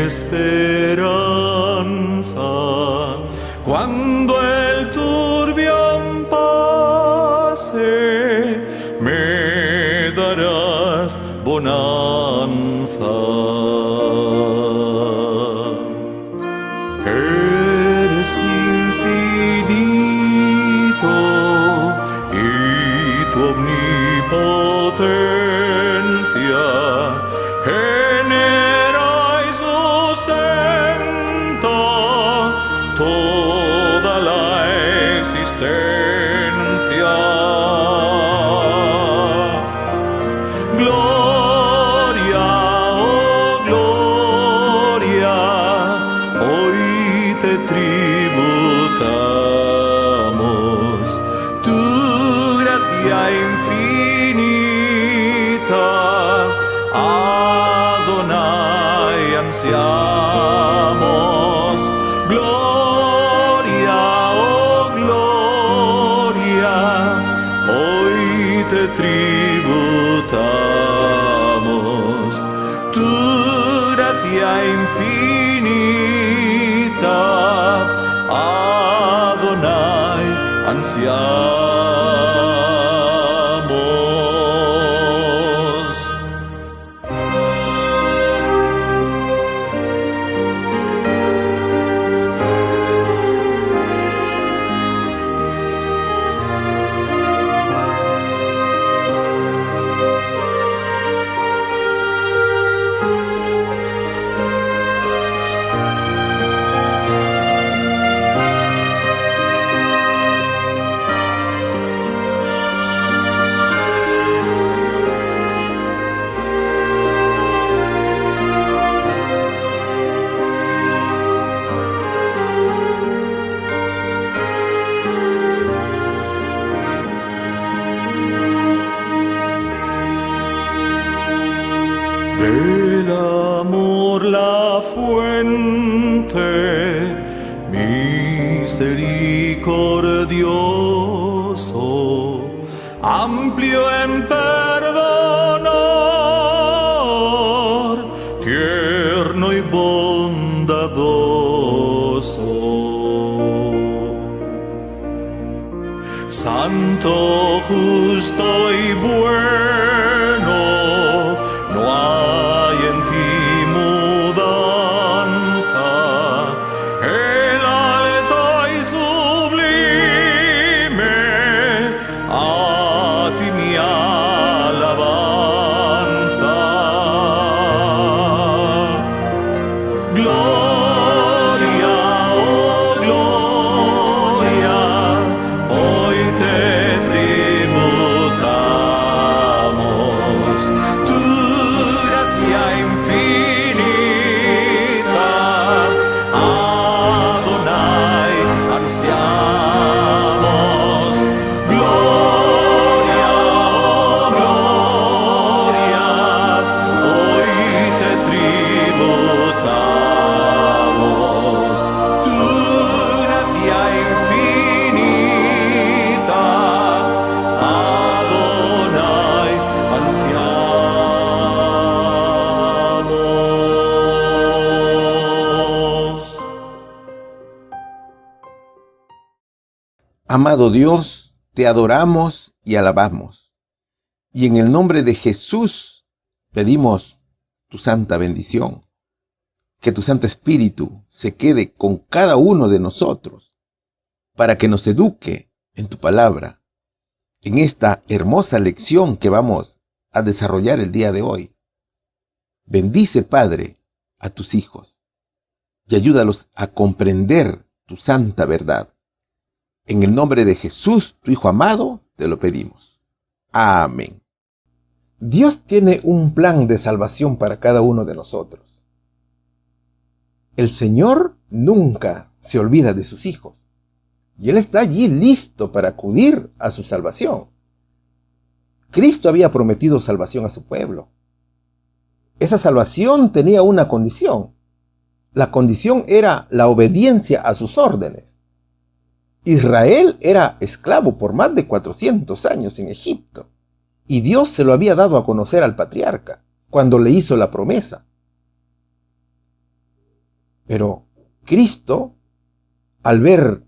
esperanza. Cuando el turbión pase, me darás bonanza. Eres infinito y tu omnipotencia genera y sustenta toda la existencia. Gloria, oh gloria, hoy te tributamos tu gracia infinita. Adonai ansiamos. Gloria, oh gloria, hoy te tributamos tu gracia infinita. Adonai ansiamos. Del amor la fuente, misericordioso, amplio en perdonar, tierno y bondadoso. Santo, justo y bueno, no hay en ti mudanza. El alto y sublime, a ti mi alabanza. Gloria, oh gloria, hoy te tributamos tu gracia infinita. Adonai ansiamos. Gloria, oh gloria, hoy te tributamos tu gracia infinita. Adonai ansiamos. Amado Dios, te adoramos y alabamos. Y en el nombre de Jesús pedimos tu santa bendición. Que tu Santo Espíritu se quede con cada uno de nosotros para que nos eduque en tu palabra, en esta hermosa lección que vamos a desarrollar el día de hoy. Bendice, Padre, a tus hijos y ayúdalos a comprender tu santa verdad. En el nombre de Jesús, tu Hijo amado, te lo pedimos. Amén. Dios tiene un plan de salvación para cada uno de nosotros. El Señor nunca se olvida de sus hijos, y Él está allí listo para acudir a su salvación. Cristo había prometido salvación a su pueblo. Esa salvación tenía una condición. La condición era la obediencia a sus órdenes. Israel era esclavo por más de 400 años en Egipto, y Dios se lo había dado a conocer al patriarca cuando le hizo la promesa. Pero Cristo, al ver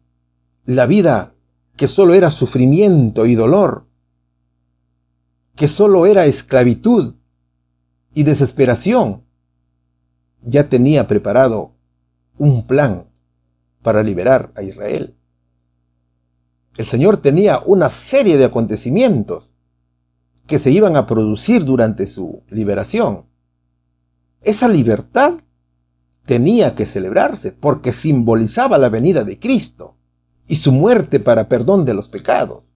la vida que solo era sufrimiento y dolor, que solo era esclavitud y desesperación, ya tenía preparado un plan para liberar a Israel. El Señor tenía una serie de acontecimientos que se iban a producir durante su liberación. Esa libertad tenía que celebrarse porque simbolizaba la venida de Cristo y su muerte para perdón de los pecados.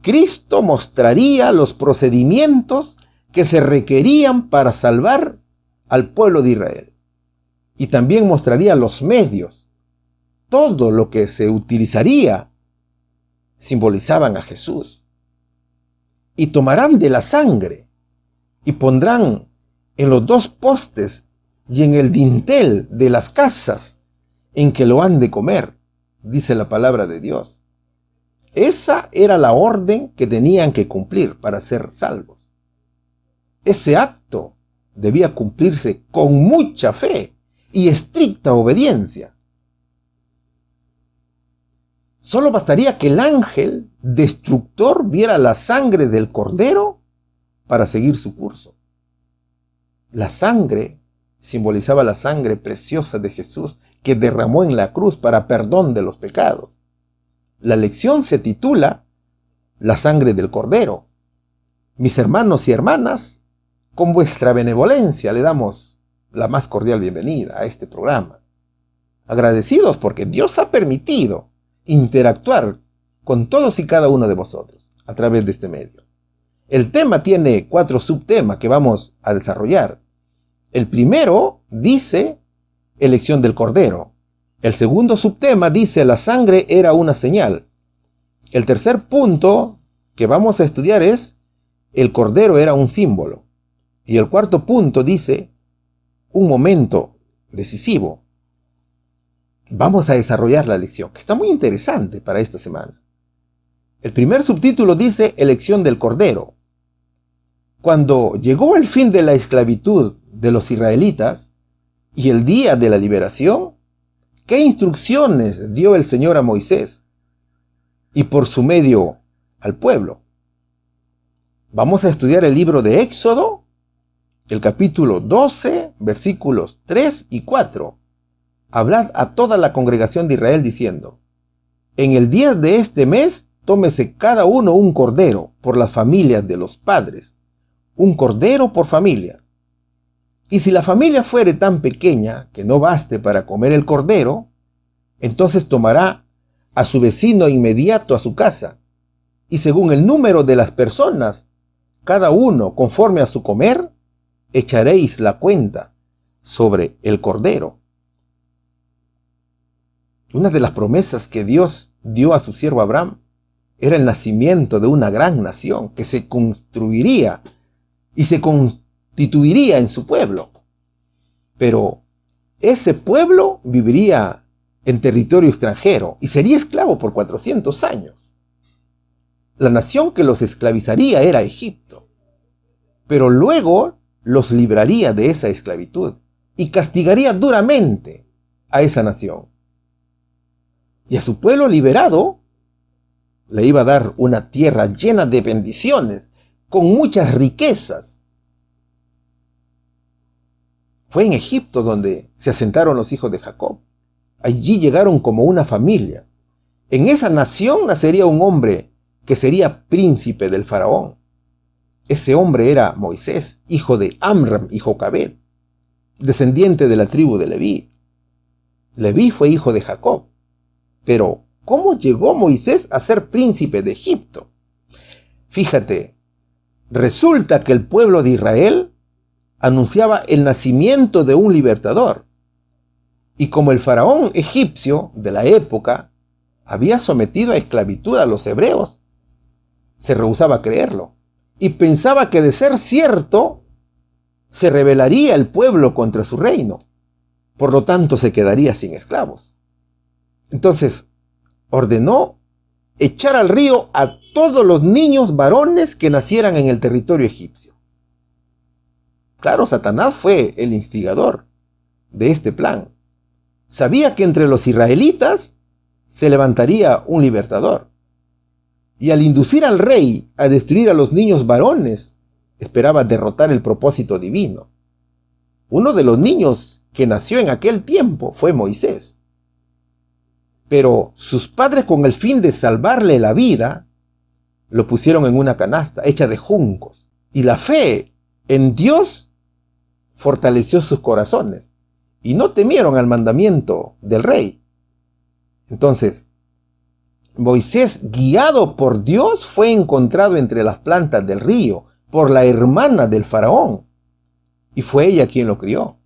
Cristo mostraría los procedimientos que se requerían para salvar al pueblo de Israel. Y también mostraría los medios. Todo lo que se utilizaría simbolizaban a Jesús. Y tomarán de la sangre y pondrán en los dos postes y en el dintel de las casas en que lo han de comer, dice la palabra de Dios. Esa era la orden que tenían que cumplir para ser salvos. Ese acto debía cumplirse con mucha fe y estricta obediencia. Solo bastaría que el ángel destructor viera la sangre del cordero para seguir su curso. La sangre simbolizaba la sangre preciosa de Jesús que derramó en la cruz para perdón de los pecados. La lección se titula La sangre del cordero. Mis hermanos y hermanas, con vuestra benevolencia le damos la más cordial bienvenida a este programa. Agradecidos porque Dios ha permitido interactuar con todos y cada uno de vosotros a través de este medio. El tema tiene 4 subtemas que vamos a desarrollar. El primero dice elección del cordero. El segundo subtema dice la sangre era una señal. El tercer punto que vamos a estudiar es el cordero era un símbolo. Y el cuarto punto dice un momento decisivo. Vamos a desarrollar la lección, que está muy interesante para esta semana. El primer subtítulo dice elección del cordero. Cuando llegó el fin de la esclavitud de los israelitas y el día de la liberación, ¿qué instrucciones dio el Señor a Moisés y por su medio al pueblo? Vamos a estudiar el libro de Éxodo, el capítulo 12, versículos 3 y 4. Hablad a toda la congregación de Israel diciendo: en el día de este mes tómese cada uno un cordero por las familias de los padres, un cordero por familia. Y si la familia fuere tan pequeña que no baste para comer el cordero, entonces tomará a su vecino inmediato a su casa, y según el número de las personas, cada uno conforme a su comer, echaréis la cuenta sobre el cordero. Una de las promesas que Dios dio a su siervo Abraham era el nacimiento de una gran nación que se construiría y se constituiría en su pueblo. Pero ese pueblo viviría en territorio extranjero y sería esclavo por 400 años. La nación que los esclavizaría era Egipto, pero luego los libraría de esa esclavitud y castigaría duramente a esa nación. Y a su pueblo liberado le iba a dar una tierra llena de bendiciones, con muchas riquezas. Fue en Egipto donde se asentaron los hijos de Jacob. Allí llegaron como una familia. En esa nación nacería un hombre que sería príncipe del faraón. Ese hombre era Moisés, hijo de Amram y Jocabed, descendiente de la tribu de Leví. Leví fue hijo de Jacob. Pero, ¿cómo llegó Moisés a ser príncipe de Egipto? Fíjate, resulta que el pueblo de Israel anunciaba el nacimiento de un libertador. Y como el faraón egipcio de la época había sometido a esclavitud a los hebreos, se rehusaba a creerlo y pensaba que de ser cierto, se rebelaría el pueblo contra su reino. Por lo tanto, se quedaría sin esclavos. Entonces, ordenó echar al río a todos los niños varones que nacieran en el territorio egipcio. Claro, Satanás fue el instigador. de este plan. Sabía que entre los israelitas se levantaría un libertador. Y al inducir al rey a destruir a los niños varones, esperaba derrotar el propósito divino. Uno de los niños que nació en aquel tiempo fue Moisés. Pero sus padres, con el fin de salvarle la vida, lo pusieron en una canasta hecha de juncos. Y la fe en Dios fortaleció sus corazones y no temieron al mandamiento del rey. Entonces, Moisés, guiado por Dios, fue encontrado entre las plantas del río por la hermana del faraón, y fue ella quien lo crió.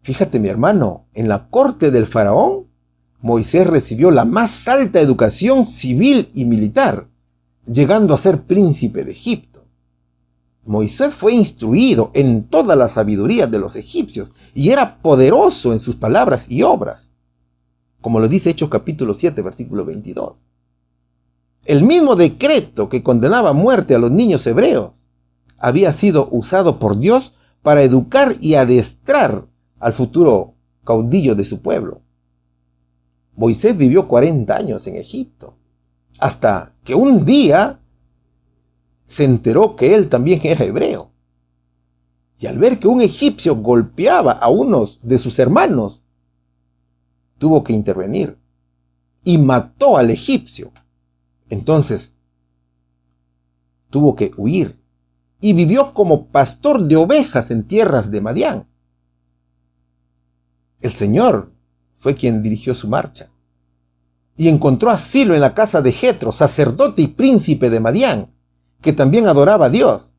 Fíjate, mi hermano, en la corte del faraón, Moisés recibió la más alta educación civil y militar, llegando a ser príncipe de Egipto. Moisés fue instruido en toda la sabiduría de los egipcios y era poderoso en sus palabras y obras, como lo dice Hechos capítulo 7, versículo 22. El mismo decreto que condenaba a muerte a los niños hebreos había sido usado por Dios para educar y adiestrar al futuro caudillo de su pueblo. Moisés vivió 40 años en Egipto, hasta que un día se enteró que él también era hebreo. Y al ver que un egipcio golpeaba a unos de sus hermanos, tuvo que intervenir y mató al egipcio. Entonces tuvo que huir y vivió como pastor de ovejas en tierras de Madián. El Señor fue quien dirigió su marcha y encontró asilo en la casa de Jetro, sacerdote y príncipe de Madián, que también adoraba a Dios.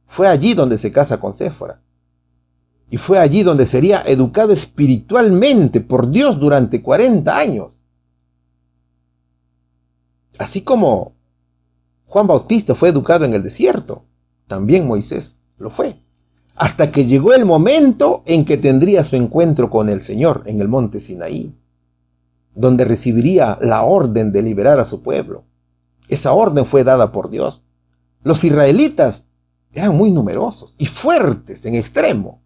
Fue allí donde se casa con Séfora. Y fue allí donde sería educado espiritualmente por Dios durante 40 años. Así como Juan Bautista fue educado en el desierto, también Moisés lo fue. Hasta que llegó el momento en que tendría su encuentro con el Señor en el monte Sinaí, donde recibiría la orden de liberar a su pueblo. Esa orden fue dada por Dios. Los israelitas eran muy numerosos y fuertes en extremo.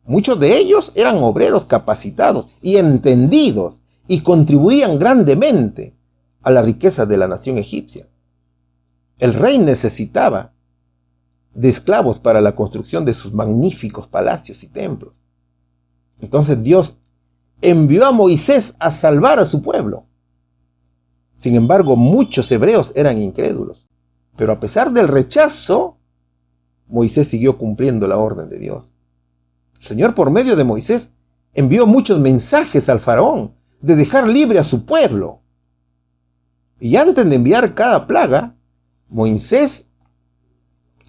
Muchos de ellos eran obreros capacitados y entendidos y contribuían grandemente a la riqueza de la nación egipcia. El rey necesitaba de esclavos para la construcción de sus magníficos palacios y templos. Entonces Dios envió a Moisés a salvar a su pueblo. Sin embargo, muchos hebreos eran incrédulos. Pero a pesar del rechazo, Moisés siguió cumpliendo la orden de Dios. El Señor, por medio de Moisés, envió muchos mensajes al faraón de dejar libre a su pueblo. Y antes de enviar cada plaga, Moisés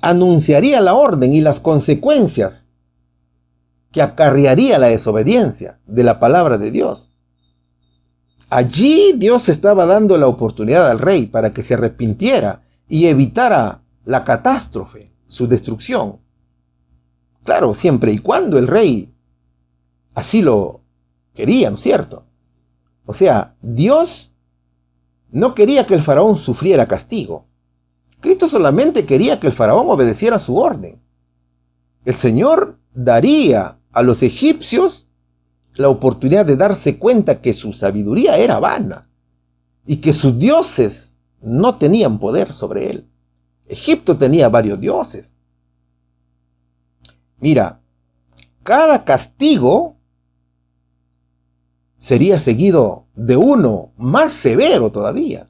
anunciaría la orden y las consecuencias que acarrearía la desobediencia de la palabra de Dios. Allí Dios estaba dando la oportunidad al rey para que se arrepintiera y evitara la catástrofe, su destrucción. Claro, siempre y cuando el rey así lo quería, ¿no es cierto? O sea, Dios no quería que el faraón sufriera castigo. Cristo solamente quería que el faraón obedeciera su orden. El Señor daría a los egipcios la oportunidad de darse cuenta que su sabiduría era vana y que sus dioses no tenían poder sobre él. Egipto tenía varios dioses. Mira, cada castigo sería seguido de uno más severo todavía.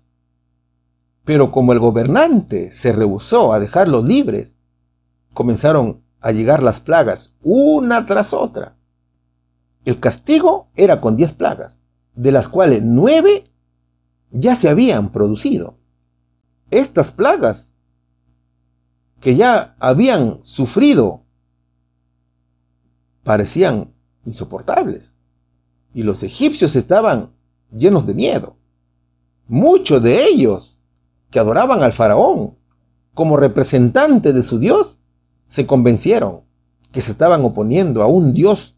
Pero como el gobernante se rehusó a dejarlos libres, comenzaron a llegar las plagas una tras otra. El castigo era con 10 plagas, de las cuales 9 ya se habían producido. Estas plagas que ya habían sufrido parecían insoportables y los egipcios estaban llenos de miedo. Muchos de ellos que adoraban al faraón como representante de su Dios se convencieron que se estaban oponiendo a un Dios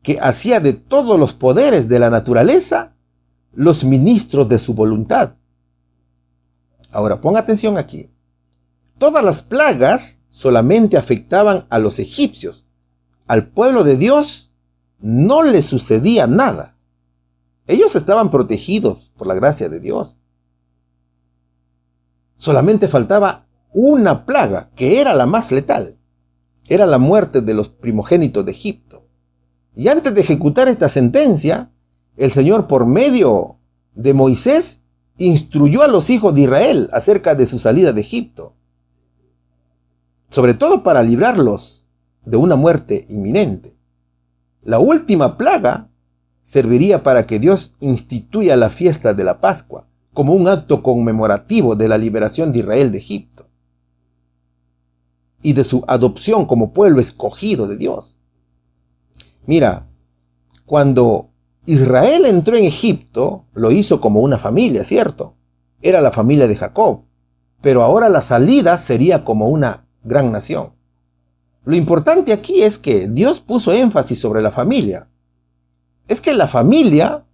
que hacía de todos los poderes de la naturaleza los ministros de su voluntad. Ahora, pon atención aquí. Todas las plagas solamente afectaban a los egipcios, al pueblo de Dios no le sucedía nada. Ellos estaban protegidos por la gracia de Dios. Solamente faltaba una plaga, que era la más letal. Era la muerte de los primogénitos de Egipto. Y antes de ejecutar esta sentencia, el Señor, por medio de Moisés, instruyó a los hijos de Israel acerca de su salida de Egipto, sobre todo para librarlos de una muerte inminente. La última plaga serviría para que Dios instituya la fiesta de la Pascua como un acto conmemorativo de la liberación de Israel de Egipto y de su adopción como pueblo escogido de Dios. Mira, cuando Israel entró en Egipto, lo hizo como una familia, ¿cierto? Era la familia de Jacob, pero ahora la salida sería como una gran nación. Lo importante aquí es que Dios puso énfasis sobre la familia. Es que la familia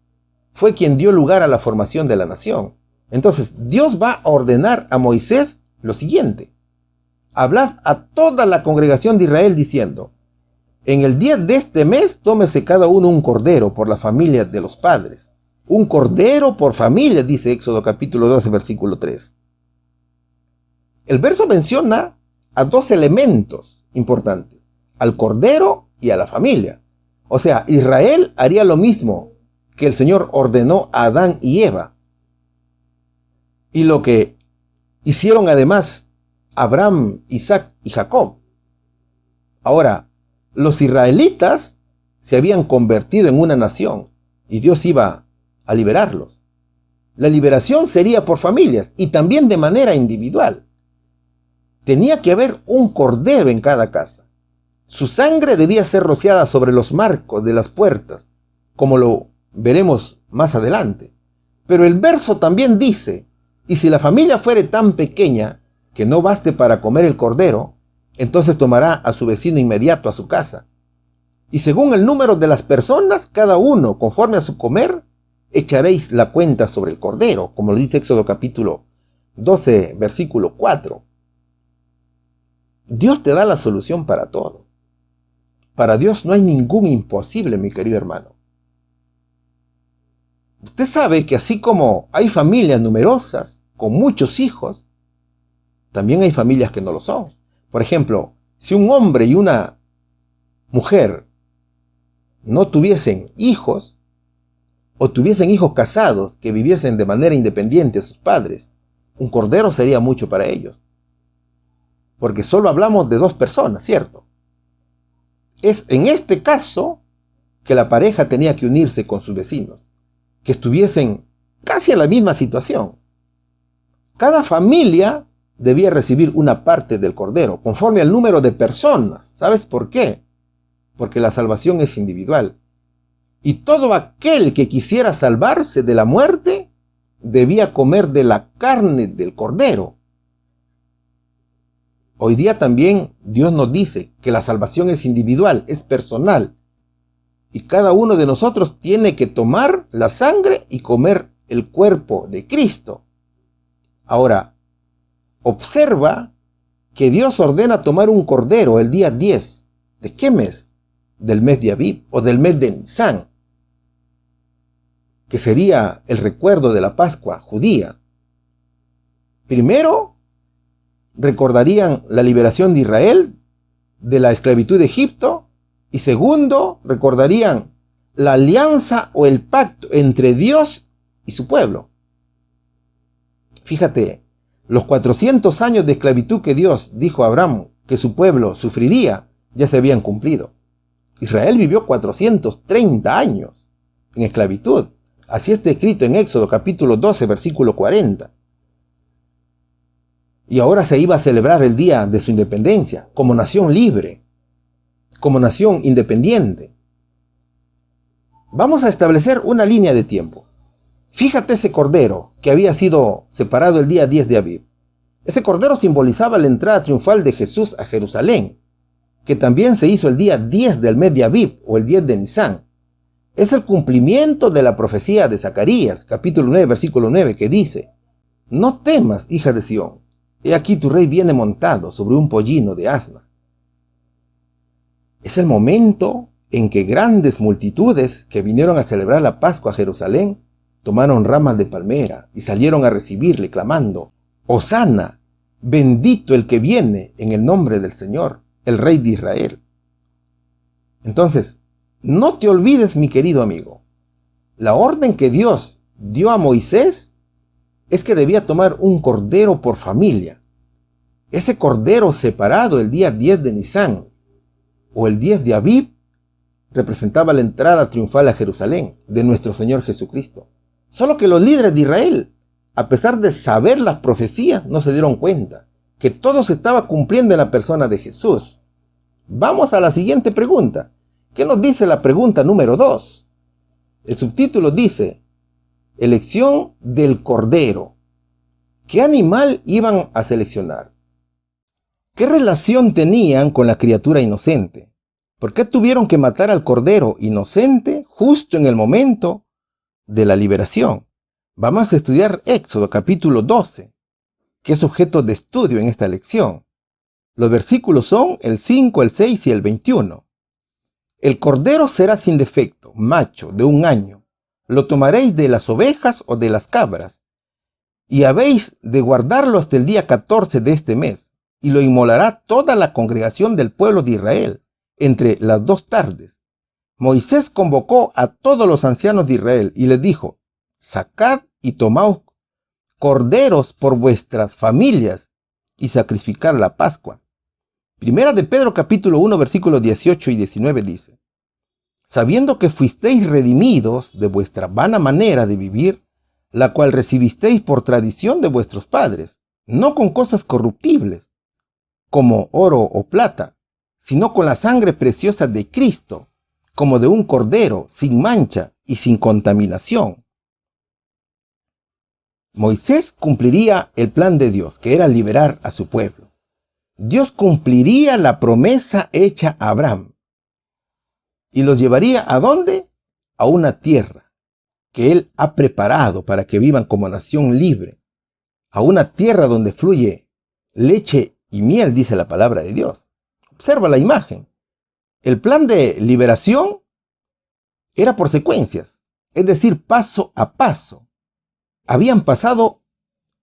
fue quien dio lugar a la formación de la nación. Entonces, Dios va a ordenar a Moisés lo siguiente: hablad a toda la congregación de Israel diciendo: en el día de este mes tómese cada uno un cordero por la familia de los padres. Un cordero por familia, dice Éxodo capítulo 12, versículo 3. El verso menciona a dos elementos importantes: al cordero y a la familia. O sea, Israel haría lo mismo que el Señor ordenó a Adán y Eva. Y lo que hicieron además Abraham, Isaac y Jacob. Ahora, los israelitas se habían convertido en una nación y Dios iba a liberarlos. La liberación sería por familias y también de manera individual. Tenía que haber un cordero en cada casa. Su sangre debía ser rociada sobre los marcos de las puertas, como lo veremos más adelante. Pero el verso también dice: y si la familia fuere tan pequeña que no baste para comer el cordero, entonces tomará a su vecino inmediato a su casa. Y según el número de las personas, cada uno, conforme a su comer, echaréis la cuenta sobre el cordero, como lo dice Éxodo capítulo 12, versículo 4. Dios te da la solución para todo. Para Dios no hay ningún imposible, mi querido hermano. Usted sabe que así como hay familias numerosas, con muchos hijos, también hay familias que no lo son. Por ejemplo, si un hombre y una mujer no tuviesen hijos, o tuviesen hijos casados que viviesen de manera independiente a sus padres, un cordero sería mucho para ellos. Porque solo hablamos de dos personas, ¿cierto? Es en este caso que la pareja tenía que unirse con sus vecinos, que estuviesen casi en la misma situación. Cada familia debía recibir una parte del cordero, conforme al número de personas. ¿Sabes por qué? Porque la salvación es individual. Y todo aquel que quisiera salvarse de la muerte debía comer de la carne del cordero. Hoy día también Dios nos dice que la salvación es individual, es personal. Y cada uno de nosotros tiene que tomar la sangre y comer el cuerpo de Cristo. Ahora, observa que Dios ordena tomar un cordero el día 10. ¿De qué mes? Del mes de Abib o del mes de Nisan, que sería el recuerdo de la Pascua judía. Primero, recordarían la liberación de Israel de la esclavitud de Egipto, y segundo, recordarían la alianza o el pacto entre Dios y su pueblo. Fíjate, los 400 años de esclavitud que Dios dijo a Abraham que su pueblo sufriría, ya se habían cumplido. Israel vivió 430 años en esclavitud. Así está escrito en Éxodo capítulo 12, versículo 40. Y ahora se iba a celebrar el día de su independencia, como nación libre, como nación independiente. Vamos a establecer una línea de tiempo. Fíjate ese cordero que había sido separado el día 10 de Abib. Ese cordero simbolizaba la entrada triunfal de Jesús a Jerusalén, que también se hizo el día 10 del mes de Abib o el 10 de Nisan. Es el cumplimiento de la profecía de Zacarías, capítulo 9, versículo 9, que dice: no temas, hija de Sión, he aquí tu rey viene montado sobre un pollino de asna. Es el momento en que grandes multitudes que vinieron a celebrar la Pascua a Jerusalén tomaron ramas de palmera y salieron a recibirle clamando: Hosana, bendito el que viene en el nombre del Señor, el Rey de Israel. Entonces, no te olvides, mi querido amigo, la orden que Dios dio a Moisés es que debía tomar un cordero por familia. Ese cordero separado el día 10 de Nisán o el 10 de Abib representaba la entrada triunfal a Jerusalén de nuestro Señor Jesucristo. Solo que los líderes de Israel, a pesar de saber las profecías, no se dieron cuenta que todo se estaba cumpliendo en la persona de Jesús. Vamos a la siguiente pregunta. ¿Qué nos dice la pregunta número 2? El subtítulo dice: elección del Cordero. ¿Qué animal iban a seleccionar? ¿Qué relación tenían con la criatura inocente? ¿Por qué tuvieron que matar al Cordero inocente justo en el momento de la liberación? Vamos a estudiar Éxodo capítulo 12, que es objeto de estudio en esta lección. Los versículos son el 5, el 6 y el 21. El cordero será sin defecto, macho, de 1 año. Lo tomaréis de las ovejas o de las cabras, y habéis de guardarlo hasta el día 14 de este mes, y lo inmolará toda la congregación del pueblo de Israel, entre las 2 tardes. Moisés convocó a todos los ancianos de Israel y les dijo: sacad y tomaos corderos por vuestras familias y sacrificad la Pascua. Primera de Pedro capítulo 1 versículos 18 y 19 dice: sabiendo que fuisteis redimidos de vuestra vana manera de vivir, la cual recibisteis por tradición de vuestros padres, no con cosas corruptibles, como oro o plata, sino con la sangre preciosa de Cristo, como de un cordero, sin mancha y sin contaminación. Moisés cumpliría el plan de Dios, que era liberar a su pueblo. Dios cumpliría la promesa hecha a Abraham. ¿Y los llevaría a dónde? A una tierra que Él ha preparado para que vivan como nación libre. A una tierra donde fluye leche y miel, dice la palabra de Dios. Observa la imagen. El plan de liberación era por secuencias, es decir, paso a paso. Habían pasado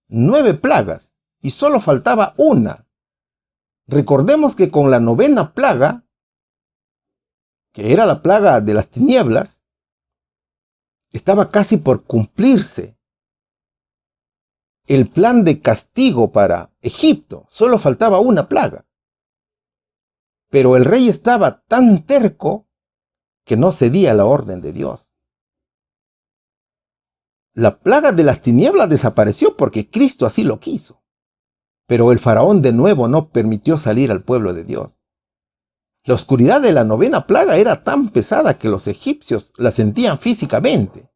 9 plagas y solo faltaba una. Recordemos que con la 9ª plaga, que era la plaga de las tinieblas, estaba casi por cumplirse el plan de castigo para Egipto. Solo faltaba una plaga. Pero el rey estaba tan terco que no cedía a la orden de Dios. La plaga de las tinieblas desapareció porque Cristo así lo quiso. Pero el faraón de nuevo no permitió salir al pueblo de Dios. La oscuridad de la 9ª plaga era tan pesada que los egipcios la sentían físicamente.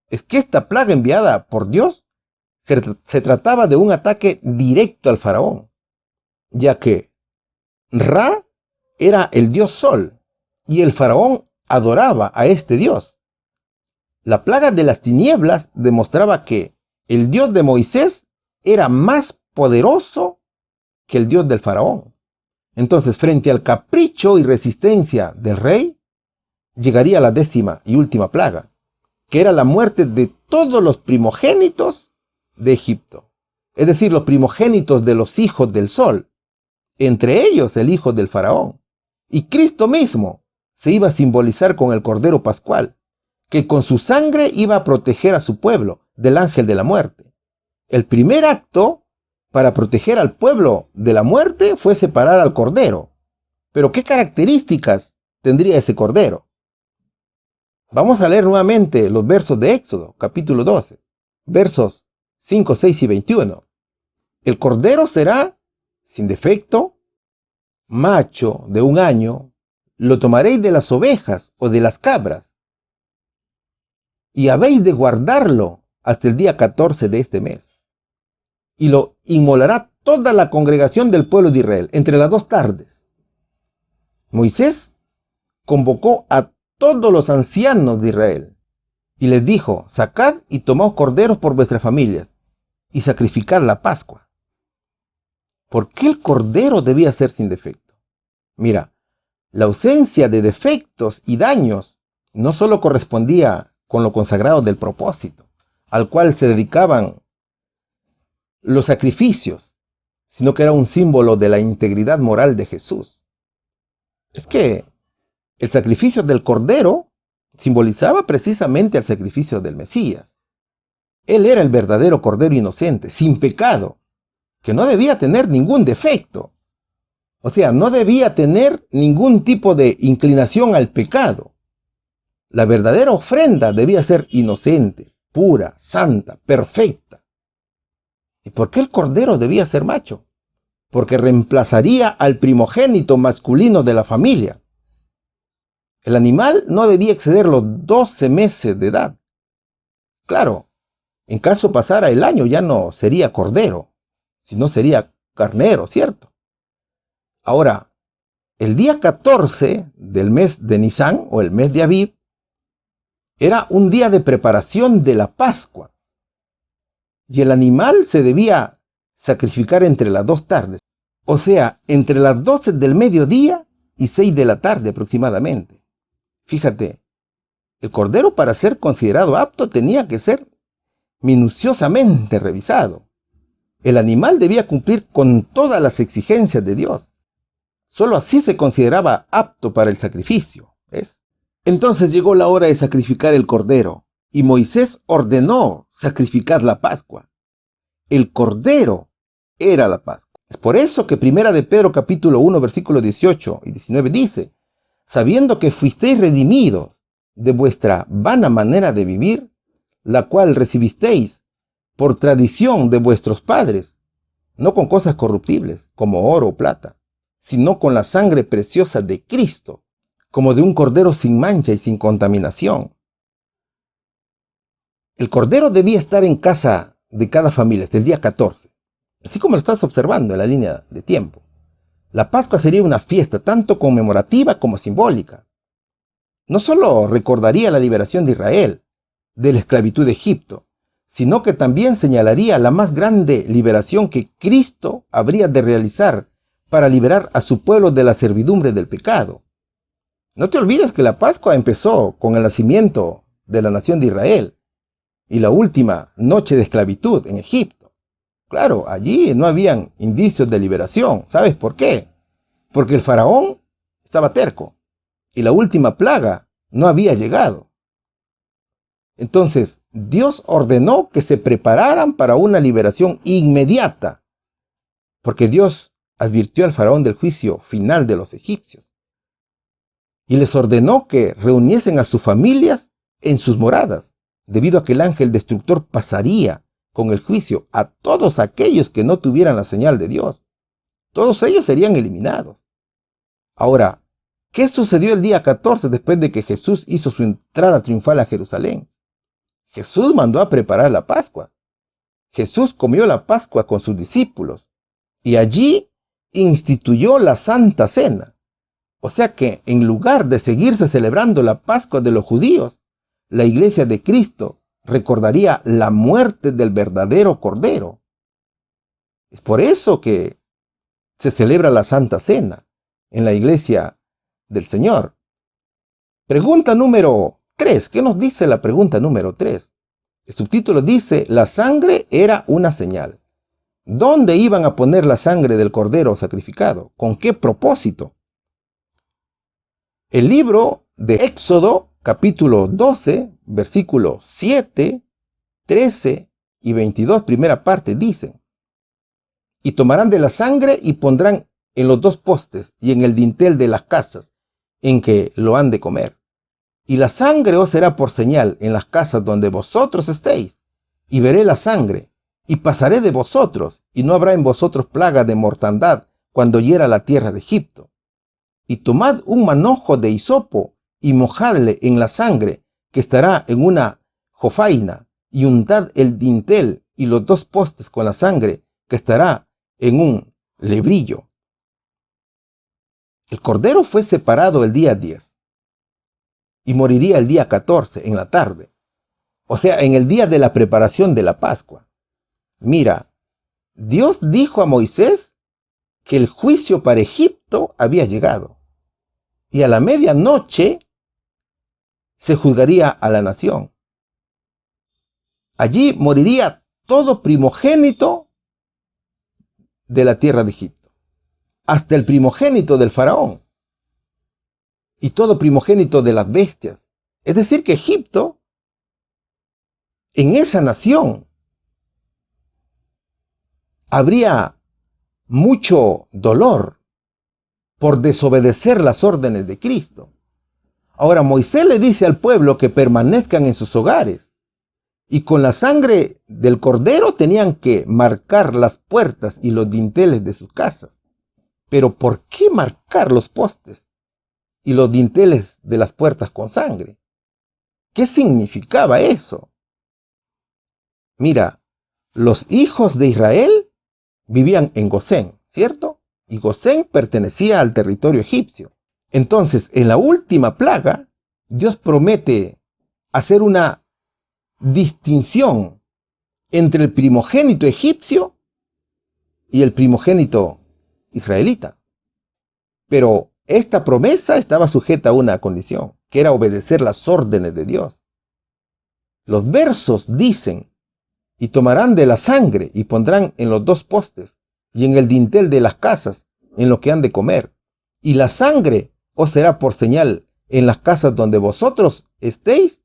Es que esta plaga enviada por Dios se trataba de un ataque directo al faraón, ya que Ra era el dios sol y el faraón adoraba a este dios. La plaga de las tinieblas demostraba que el Dios de Moisés era más poderoso que el Dios del faraón. Entonces, frente al capricho y resistencia del rey, llegaría la 10ª y última plaga, que era la muerte de todos los primogénitos de Egipto. Es decir, los primogénitos de los hijos del sol, entre ellos el hijo del faraón. Y Cristo mismo se iba a simbolizar con el Cordero Pascual, que con su sangre iba a proteger a su pueblo del ángel de la muerte. El primer acto para proteger al pueblo de la muerte fue separar al Cordero. Pero ¿qué características tendría ese Cordero? Vamos a leer nuevamente los versos de Éxodo, capítulo 12, versos 5, 6 y 21. El Cordero será sin defecto, macho de 1 año, lo tomaréis de las ovejas o de las cabras, y habéis de guardarlo hasta el día 14 de este mes. Y lo inmolará toda la congregación del pueblo de Israel, entre las 2 tardes. Moisés convocó a todos los ancianos de Israel y les dijo: sacad y tomad corderos por vuestras familias y sacrificad la Pascua. ¿Por qué el cordero debía ser sin defecto? Mira, La ausencia de defectos y daños no solo correspondía con lo consagrado del propósito, al cual se dedicaban los sacrificios, sino que era un símbolo de la integridad moral de Jesús. Es que el sacrificio del Cordero simbolizaba precisamente el sacrificio del Mesías. Él era el verdadero Cordero inocente, sin pecado, que no debía tener ningún defecto. O sea, no debía tener ningún tipo de inclinación al pecado. La verdadera ofrenda debía ser inocente, pura, santa, perfecta. ¿Y por qué el Cordero debía ser macho? Porque reemplazaría al primogénito masculino de la familia. El animal no debía exceder los 12 meses de edad. Claro, en caso pasara el año ya no sería cordero, sino sería carnero, ¿cierto? Ahora, el día 14 del mes de Nisán o el mes de Abib era un día de preparación de la Pascua. Y el animal se debía sacrificar entre las 2 tardes, o sea, entre las 12 del mediodía y 6 de la tarde aproximadamente. Fíjate, el cordero para ser considerado apto tenía que ser minuciosamente revisado. El animal debía cumplir con todas las exigencias de Dios. Solo así se consideraba apto para el sacrificio, ¿ves? Entonces llegó la hora de sacrificar el cordero, y Moisés ordenó sacrificar la Pascua. El cordero era la Pascua. Es por eso que Primera de Pedro capítulo 1 versículos 18 y 19 dice: sabiendo que fuisteis redimidos de vuestra vana manera de vivir, la cual recibisteis por tradición de vuestros padres, no con cosas corruptibles, como oro o plata, sino con la sangre preciosa de Cristo, como de un cordero sin mancha y sin contaminación. El cordero debía estar en casa de cada familia hasta el día 14, así como lo estás observando en la línea de tiempo. La Pascua sería una fiesta tanto conmemorativa como simbólica. No solo recordaría la liberación de Israel de la esclavitud de Egipto, sino que también señalaría la más grande liberación que Cristo habría de realizar para liberar a su pueblo de la servidumbre del pecado. No te olvides que la Pascua empezó con el nacimiento de la nación de Israel y la última noche de esclavitud en Egipto. Claro, allí no habían indicios de liberación. ¿Sabes por qué? Porque el faraón estaba terco y la última plaga no había llegado. Entonces, Dios ordenó que se prepararan para una liberación inmediata, porque Dios advirtió al faraón del juicio final de los egipcios y les ordenó que reuniesen a sus familias en sus moradas, debido a que el ángel destructor pasaría con el juicio a todos aquellos que no tuvieran la señal de Dios. Todos ellos serían eliminados. Ahora, ¿qué sucedió el día 14 después de que Jesús hizo su entrada triunfal a Jerusalén? Jesús mandó a preparar la Pascua. Jesús comió la Pascua con sus discípulos y allí instituyó la Santa Cena. O sea que en lugar de seguirse celebrando la Pascua de los judíos, la Iglesia de Cristo recordaría la muerte del verdadero Cordero. Es por eso que se celebra la Santa Cena en la Iglesia del Señor. Pregunta número 3. ¿Qué nos dice la pregunta número 3? El subtítulo dice: la sangre era una señal. ¿Dónde iban a poner la sangre del cordero sacrificado? ¿Con qué propósito? El libro de Éxodo, capítulo 12, versículos 7, 13 y 22, primera parte, dicen: y tomarán de la sangre y pondrán en los 2 postes y en el dintel de las casas en que lo han de comer. Y la sangre os será por señal en las casas donde vosotros estéis. Y veré la sangre, y pasaré de vosotros, y no habrá en vosotros plaga de mortandad cuando hiera la tierra de Egipto. Y tomad un manojo de hisopo, y mojadle en la sangre, que estará en una jofaina, y untad el dintel y los 2 postes con la sangre, que estará en un lebrillo. El cordero fue separado el día 10 y moriría el día 14 en la tarde, o sea, en el día de la preparación de la Pascua. Mira, Dios dijo a Moisés que el juicio para Egipto había llegado. y a la medianoche se juzgaría a la nación. Allí moriría todo primogénito de la tierra de Egipto, hasta el primogénito del faraón y todo primogénito de las bestias. Es decir, que Egipto, en esa nación, habría mucho dolor por desobedecer las órdenes de Cristo. Ahora Moisés le dice al pueblo que permanezcan en sus hogares y con la sangre del cordero tenían que marcar las puertas y los dinteles de sus casas. Pero ¿por qué marcar los postes y los dinteles de las puertas con sangre? ¿Qué significaba eso? Mira, los hijos de Israel vivían en Gosén, ¿cierto? Y Gosén pertenecía al territorio egipcio. Entonces, en la última plaga, Dios promete hacer una distinción entre el primogénito egipcio y el primogénito israelita. Pero esta promesa estaba sujeta a una condición, que era obedecer las órdenes de Dios. Los versos dicen: y tomarán de la sangre y pondrán en los dos postes y en el dintel de las casas en lo que han de comer. Y la sangre os será por señal en las casas donde vosotros estéis.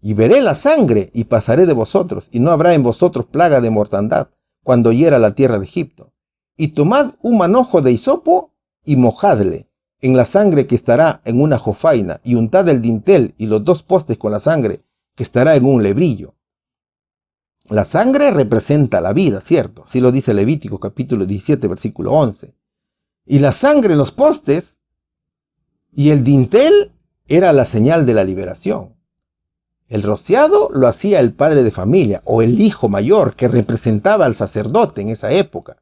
Y veré la sangre y pasaré de vosotros, y no habrá en vosotros plaga de mortandad cuando hiera la tierra de Egipto. Y tomad un manojo de hisopo y mojadle en la sangre que estará en una jofaina, y untad el dintel y los dos postes con la sangre que estará en un lebrillo. La sangre representa la vida, ¿cierto? Así lo dice Levítico capítulo 17, versículo 11. Y la sangre en los postes y el dintel era la señal de la liberación. El rociado lo hacía el padre de familia o el hijo mayor, que representaba al sacerdote en esa época.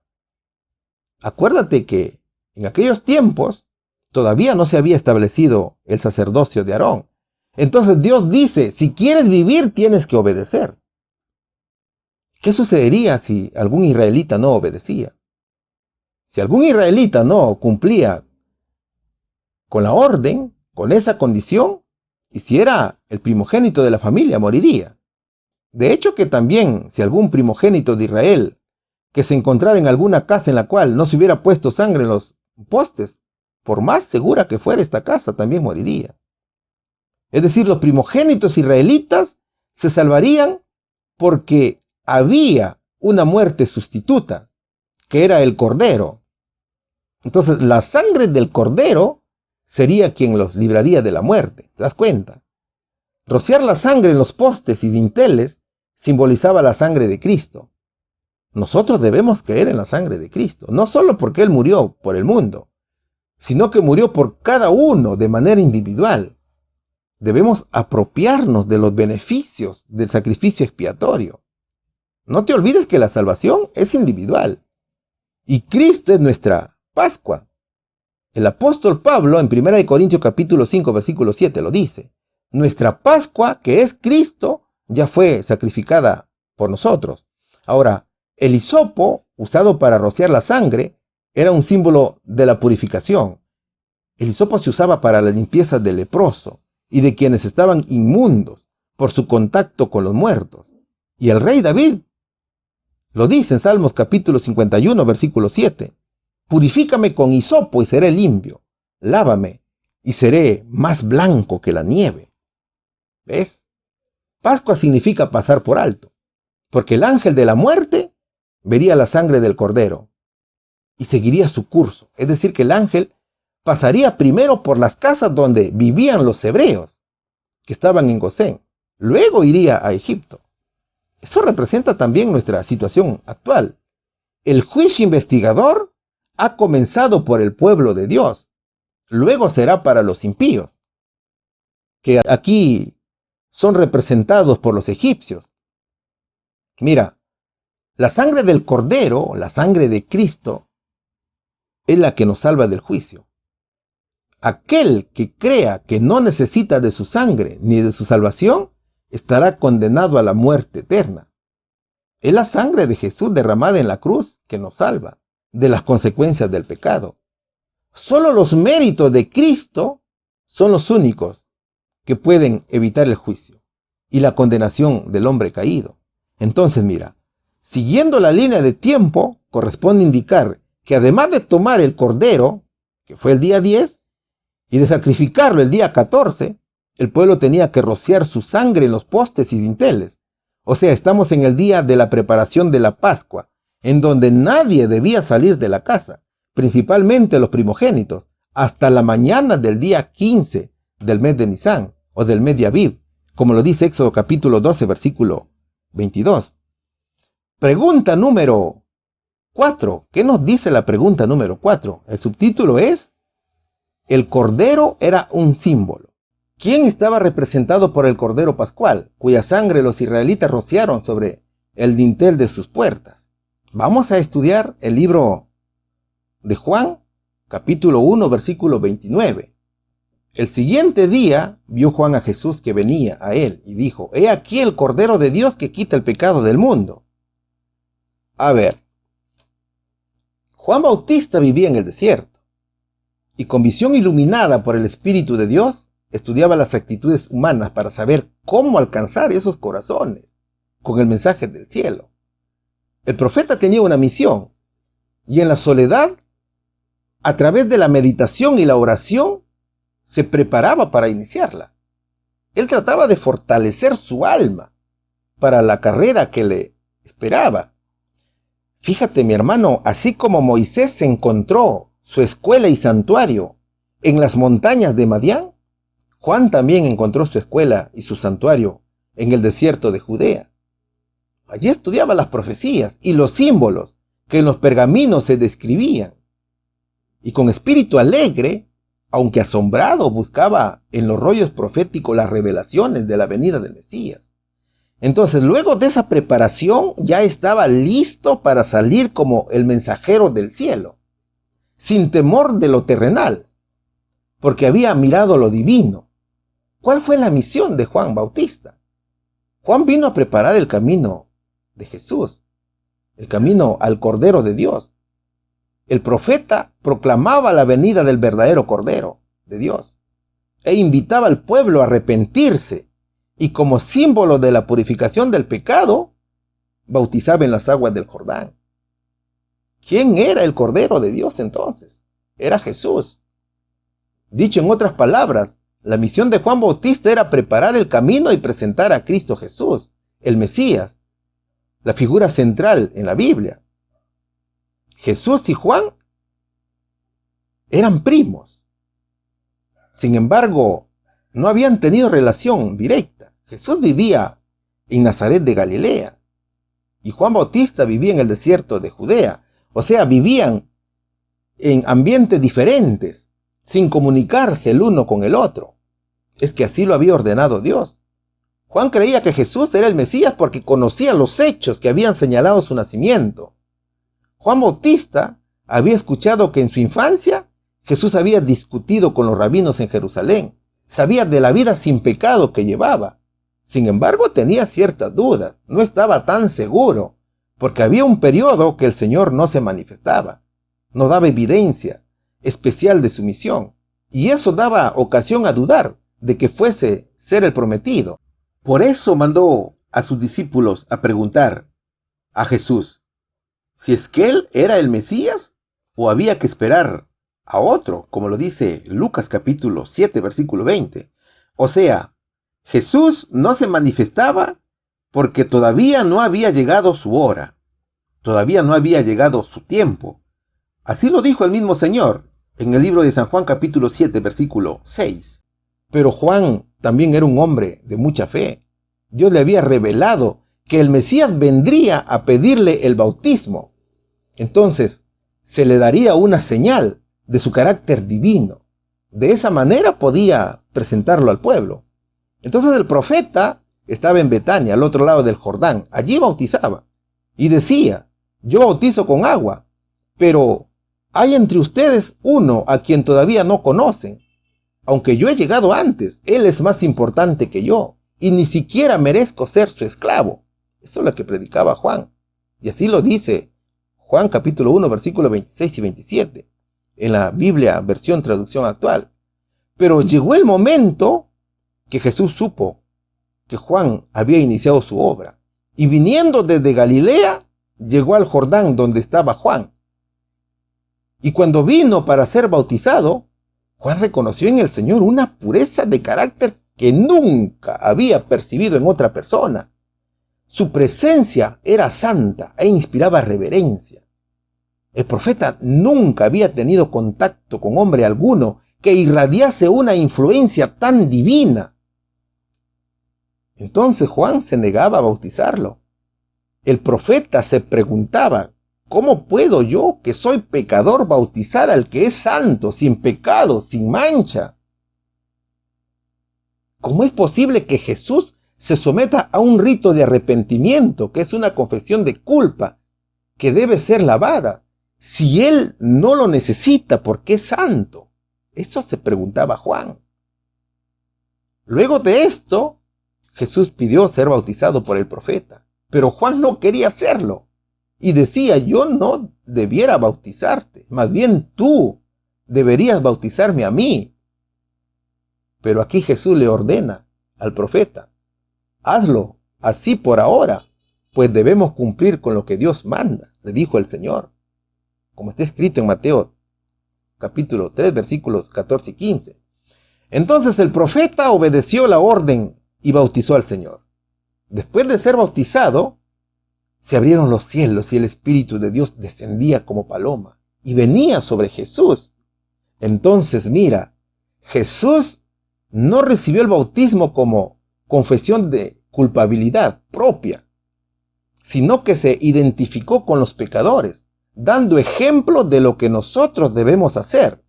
Acuérdate que en aquellos tiempos todavía no se había establecido el sacerdocio de Aarón. Entonces Dios dice: si quieres vivir, tienes que obedecer. ¿Qué sucedería si algún israelita no obedecía? Si algún israelita no cumplía con la orden, con esa condición, y si era el primogénito de la familia, moriría. De hecho que también, si algún primogénito de Israel que se encontrara en alguna casa en la cual no se hubiera puesto sangre en los postes, por más segura que fuera esta casa, también moriría. Es decir, los primogénitos israelitas se salvarían porque había una muerte sustituta, que era el cordero. Entonces, la sangre del cordero sería quien los libraría de la muerte. ¿Te das cuenta? Rociar la sangre en los postes y dinteles simbolizaba la sangre de Cristo. Nosotros debemos creer en la sangre de Cristo, no solo porque Él murió por el mundo, sino que murió por cada uno de manera individual. Debemos apropiarnos de los beneficios del sacrificio expiatorio. No te olvides que la salvación es individual y Cristo es nuestra Pascua. El apóstol Pablo en 1 Corintios capítulo 5 versículo 7 lo dice: nuestra Pascua, que es Cristo, ya fue sacrificada por nosotros. Ahora, el hisopo usado para rociar la sangre era un símbolo de la purificación. El hisopo se usaba para la limpieza del leproso y de quienes estaban inmundos por su contacto con los muertos. Y el rey David lo dice en Salmos capítulo 51, versículo 7. Purifícame con hisopo y seré limpio. Lávame y seré más blanco que la nieve. ¿Ves? Pascua significa pasar por alto, porque el ángel de la muerte vería la sangre del cordero y seguiría su curso. Es decir, que el ángel pasaría primero por las casas donde vivían los hebreos, que estaban en Gosén. Luego iría a Egipto. Eso representa también nuestra situación actual. El juicio investigador ha comenzado por el pueblo de Dios. Luego será para los impíos, que aquí son representados por los egipcios. Mira, la sangre del Cordero, la sangre de Cristo, es la que nos salva del juicio. Aquel que crea que no necesita de su sangre ni de su salvación, estará condenado a la muerte eterna. Es la sangre de Jesús derramada en la cruz que nos salva de las consecuencias del pecado. Solo los méritos de Cristo son los únicos que pueden evitar el juicio y la condenación del hombre caído. Entonces, mira, siguiendo la línea de tiempo, corresponde indicar que además de tomar el cordero, que fue el día 10, y de sacrificarlo el día 14, el pueblo tenía que rociar su sangre en los postes y dinteles. O sea, estamos en el día de la preparación de la Pascua, en donde nadie debía salir de la casa, principalmente los primogénitos, hasta la mañana del día 15 del mes de Nisán, o del mes de Aviv, como lo dice Éxodo capítulo 12, versículo 22. Pregunta número 4. ¿Qué nos dice la pregunta número 4? El subtítulo es: el cordero era un símbolo. ¿Quién estaba representado por el cordero pascual, cuya sangre los israelitas rociaron sobre el dintel de sus puertas? Vamos a estudiar el libro de Juan, capítulo 1, versículo 29. El siguiente día vio Juan a Jesús que venía a él y dijo: he aquí el Cordero de Dios que quita el pecado del mundo. A ver, Juan Bautista vivía en el desierto y con visión iluminada por el Espíritu de Dios estudiaba las actitudes humanas para saber cómo alcanzar esos corazones con el mensaje del cielo. El profeta tenía una misión y en la soledad, a través de la meditación y la oración, se preparaba para iniciarla. Él trataba de fortalecer su alma para la carrera que le esperaba. Fíjate, mi hermano, así como Moisés encontró su escuela y santuario en las montañas de Madián, Juan también encontró su escuela y su santuario en el desierto de Judea. Allí estudiaba las profecías y los símbolos que en los pergaminos se describían. Y con espíritu alegre, aunque asombrado, buscaba en los rollos proféticos las revelaciones de la venida del Mesías. Entonces, luego de esa preparación, ya estaba listo para salir como el mensajero del cielo, sin temor de lo terrenal, porque había mirado lo divino. ¿Cuál fue la misión de Juan Bautista? Juan vino a preparar el camino de Jesús, el camino al Cordero de Dios. El profeta proclamaba la venida del verdadero Cordero de Dios e invitaba al pueblo a arrepentirse, y como símbolo de la purificación del pecado, bautizaba en las aguas del Jordán. ¿Quién era el Cordero de Dios entonces? Era Jesús. Dicho en otras palabras, la misión de Juan Bautista era preparar el camino y presentar a Cristo Jesús, el Mesías, la figura central en la Biblia. Jesús y Juan eran primos. Sin embargo, no habían tenido relación directa. Jesús vivía en Nazaret de Galilea y Juan Bautista vivía en el desierto de Judea. O sea, vivían en ambientes diferentes, sin comunicarse el uno con el otro. Es que así lo había ordenado Dios. Juan creía que Jesús era el Mesías porque conocía los hechos que habían señalado su nacimiento. Juan Bautista había escuchado que en su infancia Jesús había discutido con los rabinos en Jerusalén. Sabía de la vida sin pecado que llevaba. Sin embargo, tenía ciertas dudas. No estaba tan seguro, porque había un periodo que el Señor no se manifestaba. No daba evidencia especial de su misión. Y eso daba ocasión a dudar de que fuese ser el prometido. Por eso mandó a sus discípulos a preguntar a Jesús si es que él era el Mesías o había que esperar a otro, como lo dice Lucas capítulo 7, versículo 20. O sea, Jesús no se manifestaba porque todavía no había llegado su hora, todavía no había llegado su tiempo. Así lo dijo el mismo Señor en el libro de San Juan capítulo 7, versículo 6. Pero Juan también era un hombre de mucha fe. Dios le había revelado que el Mesías vendría a pedirle el bautismo. Entonces, se le daría una señal de su carácter divino. De esa manera podía presentarlo al pueblo. Entonces el profeta estaba en Betania, al otro lado del Jordán. Allí bautizaba y decía: yo bautizo con agua, pero hay entre ustedes uno a quien todavía no conocen. Aunque yo he llegado antes, él es más importante que yo y ni siquiera merezco ser su esclavo. Eso es lo que predicaba Juan. Y así lo dice Juan capítulo 1, versículos 26 y 27. en la Biblia versión traducción actual. Pero llegó el momento que Jesús supo que Juan había iniciado su obra. Y viniendo desde Galilea, llegó al Jordán donde estaba Juan. Y cuando vino para ser bautizado, Juan reconoció en el Señor una pureza de carácter que nunca había percibido en otra persona. Su presencia era santa e inspiraba reverencia. El profeta nunca había tenido contacto con hombre alguno que irradiase una influencia tan divina. Entonces Juan se negaba a bautizarlo. El profeta se preguntaba: ¿cómo puedo yo, que soy pecador, bautizar al que es santo, sin pecado, sin mancha? ¿Cómo es posible que Jesús se someta a un rito de arrepentimiento, que es una confesión de culpa, que debe ser lavada, si él no lo necesita porque es santo? Eso se preguntaba Juan. Luego de esto, Jesús pidió ser bautizado por el profeta, pero Juan no quería hacerlo y decía: yo no debiera bautizarte, más bien tú deberías bautizarme a mí. Pero aquí Jesús le ordena al profeta: hazlo así por ahora, pues debemos cumplir con lo que Dios manda, le dijo el Señor, como está escrito en Mateo capítulo 3, versículos 14 y 15. Entonces el profeta obedeció la orden y bautizó al Señor. Después de ser bautizado, se abrieron los cielos y el Espíritu de Dios descendía como paloma y venía sobre Jesús. Entonces mira, Jesús no recibió el bautismo como confesión de culpabilidad propia, sino que se identificó con los pecadores, dando ejemplo de lo que nosotros debemos hacer.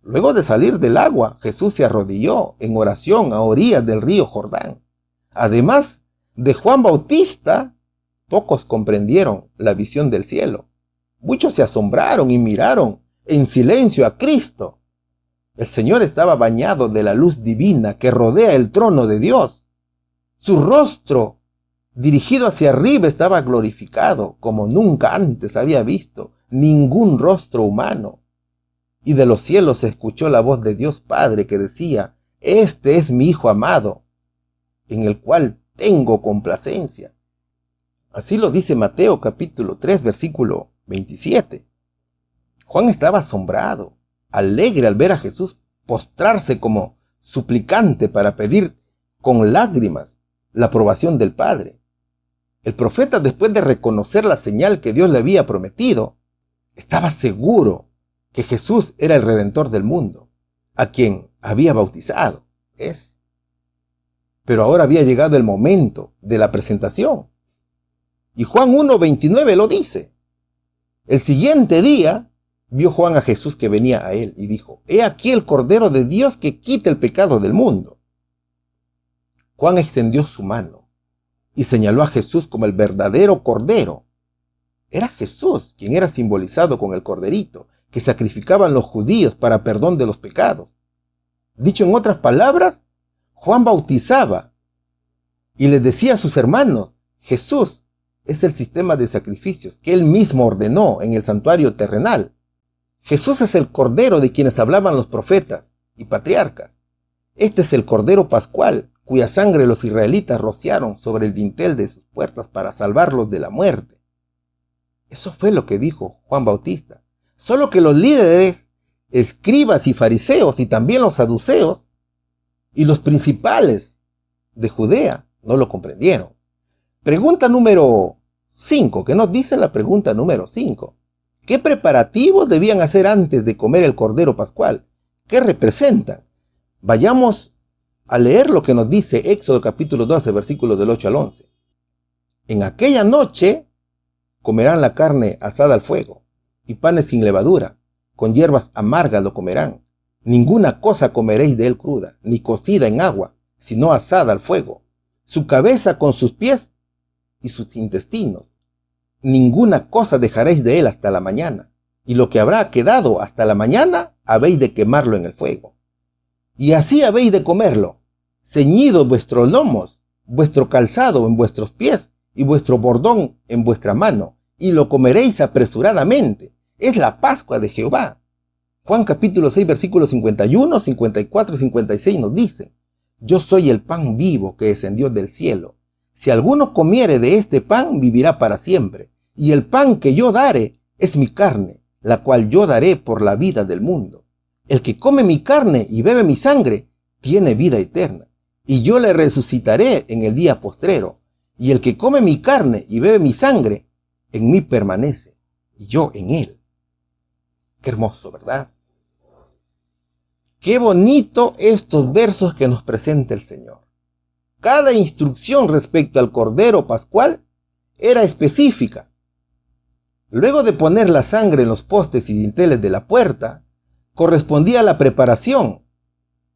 Luego de salir del agua, Jesús se arrodilló en oración a orillas del río Jordán. Además de Juan Bautista, pocos comprendieron la visión del cielo. Muchos se asombraron y miraron en silencio a Cristo. El Señor estaba bañado de la luz divina que rodea el trono de Dios. Su rostro, dirigido hacia arriba, estaba glorificado como nunca antes había visto ningún rostro humano. Y de los cielos se escuchó la voz de Dios Padre que decía: este es mi Hijo amado, en el cual tengo complacencia. Así lo dice Mateo capítulo 3, versículo 27. Juan estaba asombrado, alegre al ver a Jesús postrarse como suplicante para pedir con lágrimas la aprobación del Padre. El profeta, después de reconocer la señal que Dios le había prometido, estaba seguro que Jesús era el Redentor del mundo, a quien había bautizado. Pero ahora había llegado el momento de la presentación. Y Juan 1:29 lo dice. El siguiente día vio Juan a Jesús que venía a él y dijo: he aquí el Cordero de Dios que quita el pecado del mundo. Juan extendió su mano y señaló a Jesús como el verdadero Cordero. Era Jesús quien era simbolizado con el corderito que sacrificaban los judíos para perdón de los pecados. Dicho en otras palabras, Juan bautizaba y les decía a sus hermanos: Jesús es el sistema de sacrificios que él mismo ordenó en el santuario terrenal. Jesús es el Cordero de quienes hablaban los profetas y patriarcas. Este es el Cordero Pascual, cuya sangre los israelitas rociaron sobre el dintel de sus puertas para salvarlos de la muerte. Eso fue lo que dijo Juan Bautista. Solo que los líderes, escribas y fariseos, y también los saduceos y los principales de Judea no lo comprendieron. Pregunta número 5, ¿qué nos dice la pregunta número 5? ¿Qué preparativos debían hacer antes de comer el Cordero Pascual? ¿Qué representan? Vayamos a leer lo que nos dice Éxodo capítulo 12, versículos del 8 al 11. En aquella noche comerán la carne asada al fuego y panes sin levadura, con hierbas amargas lo comerán. Ninguna cosa comeréis de él cruda, ni cocida en agua, sino asada al fuego. Su cabeza con sus pies y sus intestinos. Ninguna cosa dejaréis de él hasta la mañana, y lo que habrá quedado hasta la mañana habéis de quemarlo en el fuego. Y así habéis de comerlo, ceñidos vuestros lomos, vuestro calzado en vuestros pies, y vuestro bordón en vuestra mano, y lo comeréis apresuradamente, Es la Pascua de Jehová. Juan capítulo 6, versículos 51, 54 y 56 nos dice: yo soy el pan vivo que descendió del cielo. Si alguno comiere de este pan, vivirá para siempre. Y el pan que yo daré es mi carne, la cual yo daré por la vida del mundo. El que come mi carne y bebe mi sangre, tiene vida eterna. Y yo le resucitaré en el día postrero. Y el que come mi carne y bebe mi sangre, en mí permanece, y yo en él. Qué hermoso, ¿verdad? Qué bonito estos versos que nos presenta el Señor. Cada instrucción respecto al Cordero Pascual era específica. Luego de poner la sangre en los postes y dinteles de la puerta, correspondía a la preparación.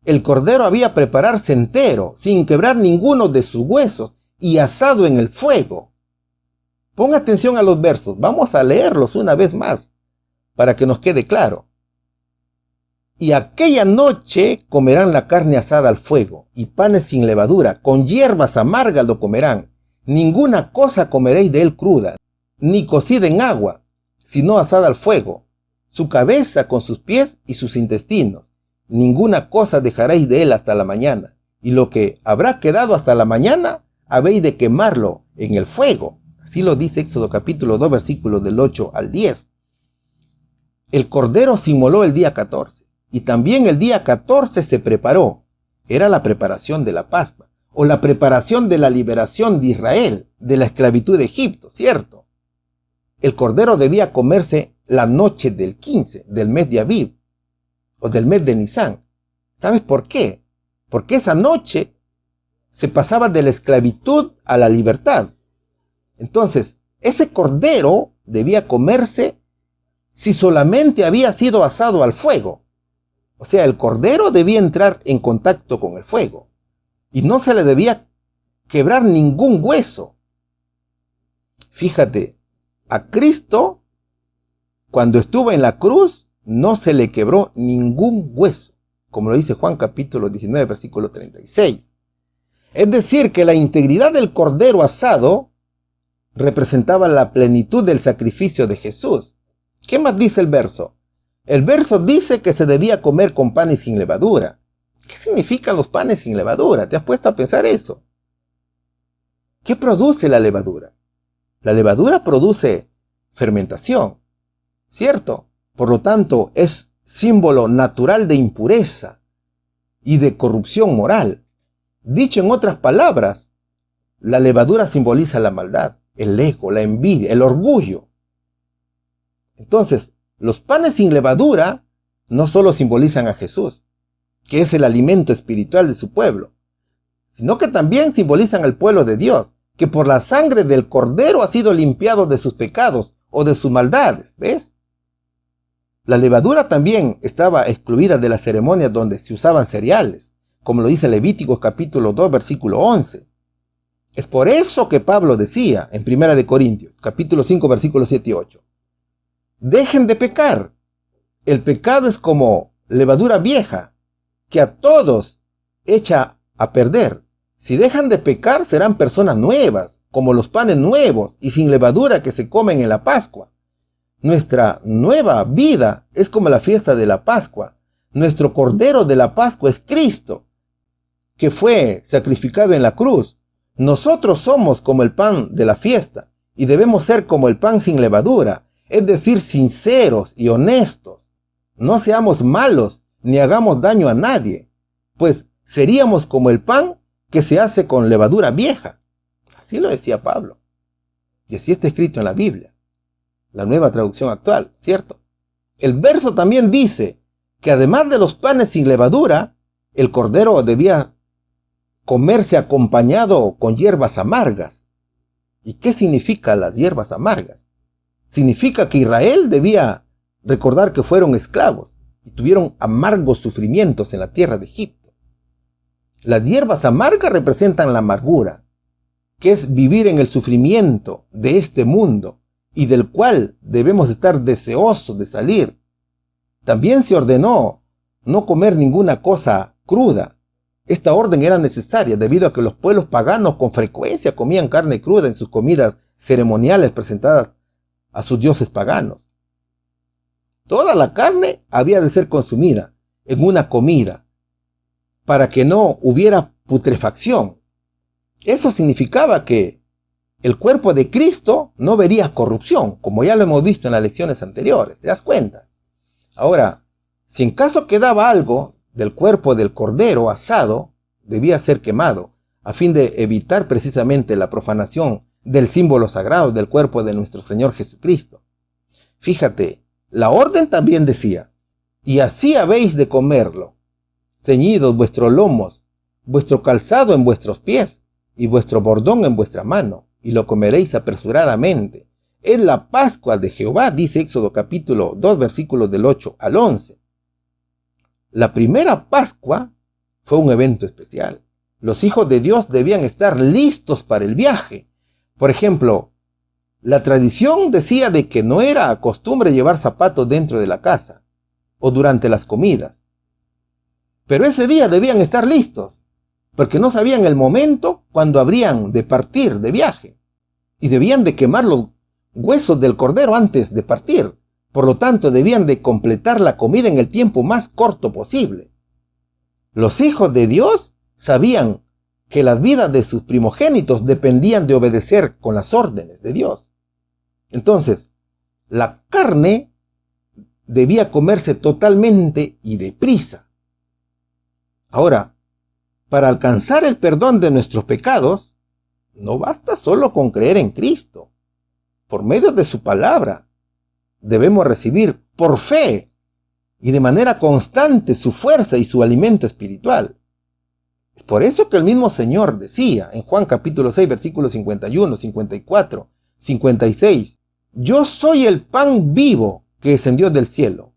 El Cordero había prepararse entero, sin quebrar ninguno de sus huesos, y asado en el fuego. Ponga atención a los versos, vamos a leerlos una vez más, para que nos quede claro. Y aquella noche comerán la carne asada al fuego, y panes sin levadura, con hierbas amargas lo comerán. Ninguna cosa comeréis de él cruda, ni cocida en agua, sino asada al fuego, su cabeza con sus pies y sus intestinos. Ninguna cosa dejaréis de él hasta la mañana, y lo que habrá quedado hasta la mañana, habéis de quemarlo en el fuego. Así lo dice Éxodo capítulo 2, versículos del 8 al 10. El cordero se inmoló el día 14. Y también el día 14 se preparó. Era la preparación de la Pascua, o la preparación de la liberación de Israel, de la esclavitud de Egipto, ¿cierto? El cordero debía comerse la noche del 15 del mes de Abib, o del mes de Nisán. ¿Sabes por qué? Porque esa noche se pasaba de la esclavitud a la libertad. Entonces, ese cordero debía comerse si solamente había sido asado al fuego. O sea, el cordero debía entrar en contacto con el fuego y no se le debía quebrar ningún hueso. Fíjate, a Cristo, cuando estuvo en la cruz, no se le quebró ningún hueso, como lo dice Juan capítulo 19, versículo 36. Es decir, que la integridad del cordero asado representaba la plenitud del sacrificio de Jesús. ¿Qué más dice el verso? El verso dice que se debía comer con panes sin levadura. ¿Qué significan los panes sin levadura? ¿Te has puesto a pensar eso? ¿Qué produce la levadura? La levadura produce fermentación, ¿cierto? Por lo tanto, es símbolo natural de impureza y de corrupción moral. Dicho en otras palabras, la levadura simboliza la maldad, el ego, la envidia, el orgullo. Entonces, los panes sin levadura no solo simbolizan a Jesús, que es el alimento espiritual de su pueblo, sino que también simbolizan al pueblo de Dios, que por la sangre del Cordero ha sido limpiado de sus pecados o de sus maldades, ¿ves? La levadura también estaba excluida de las ceremonias donde se usaban cereales, como lo dice Levíticos capítulo 2, versículo 11. Es por eso que Pablo decía en 1 Corintios, capítulo 5, versículos 7 y 8. Dejen de pecar. El pecado es como levadura vieja, que a todos echa a perder. Si dejan de pecar, serán personas nuevas, como los panes nuevos y sin levadura que se comen en la Pascua. Nuestra nueva vida es como la fiesta de la Pascua. Nuestro Cordero de la Pascua es Cristo, que fue sacrificado en la cruz. Nosotros somos como el pan de la fiesta y debemos ser como el pan sin levadura, es decir, sinceros y honestos. No seamos malos ni hagamos daño a nadie, pues seríamos como el pan que se hace con levadura vieja. Así lo decía Pablo. Y así está escrito en la Biblia, la Nueva Traducción Actual, ¿cierto? El verso también dice que además de los panes sin levadura, el cordero debía comerse acompañado con hierbas amargas. ¿Y qué significan las hierbas amargas? Significa que Israel debía recordar que fueron esclavos y tuvieron amargos sufrimientos en la tierra de Egipto. Las hierbas amargas representan la amargura, que es vivir en el sufrimiento de este mundo y del cual debemos estar deseosos de salir. También se ordenó no comer ninguna cosa cruda. Esta orden era necesaria debido a que los pueblos paganos con frecuencia comían carne cruda en sus comidas ceremoniales presentadas a sus dioses paganos. toda la carne había de ser consumida en una comida para que no hubiera putrefacción. Eso significaba que el cuerpo de Cristo no vería corrupción, como ya lo hemos visto en las lecciones anteriores. ¿Te das cuenta? Ahora, si en caso quedaba algo del cuerpo del cordero asado, debía ser quemado, a fin de evitar precisamente la profanación del símbolo sagrado del cuerpo de nuestro Señor Jesucristo. Fíjate, la orden también decía, y así habéis de comerlo, ceñidos vuestros lomos, vuestro calzado en vuestros pies, y vuestro bordón en vuestra mano, y lo comeréis apresuradamente. Es la Pascua de Jehová, dice Éxodo capítulo 2, versículos del 8 al 11. La primera Pascua fue un evento especial. Los hijos de Dios debían estar listos para el viaje. Por ejemplo, la tradición decía de que no era costumbre llevar zapatos dentro de la casa o durante las comidas. Pero ese día debían estar listos, porque no sabían el momento cuando habrían de partir de viaje. Y debían de quemar los huesos del cordero antes de partir. Por lo tanto, debían de completar la comida en el tiempo más corto posible. Los hijos de Dios sabían que las vidas de sus primogénitos dependían de obedecer con las órdenes de Dios. Entonces, la carne debía comerse totalmente y deprisa. Ahora, para alcanzar el perdón de nuestros pecados, no basta solo con creer en Cristo. Por medio de su palabra, debemos recibir por fe y de manera constante su fuerza y su alimento espiritual. Es por eso que el mismo Señor decía en Juan capítulo 6, versículos 51, 54, 56, yo soy el pan vivo que descendió del cielo.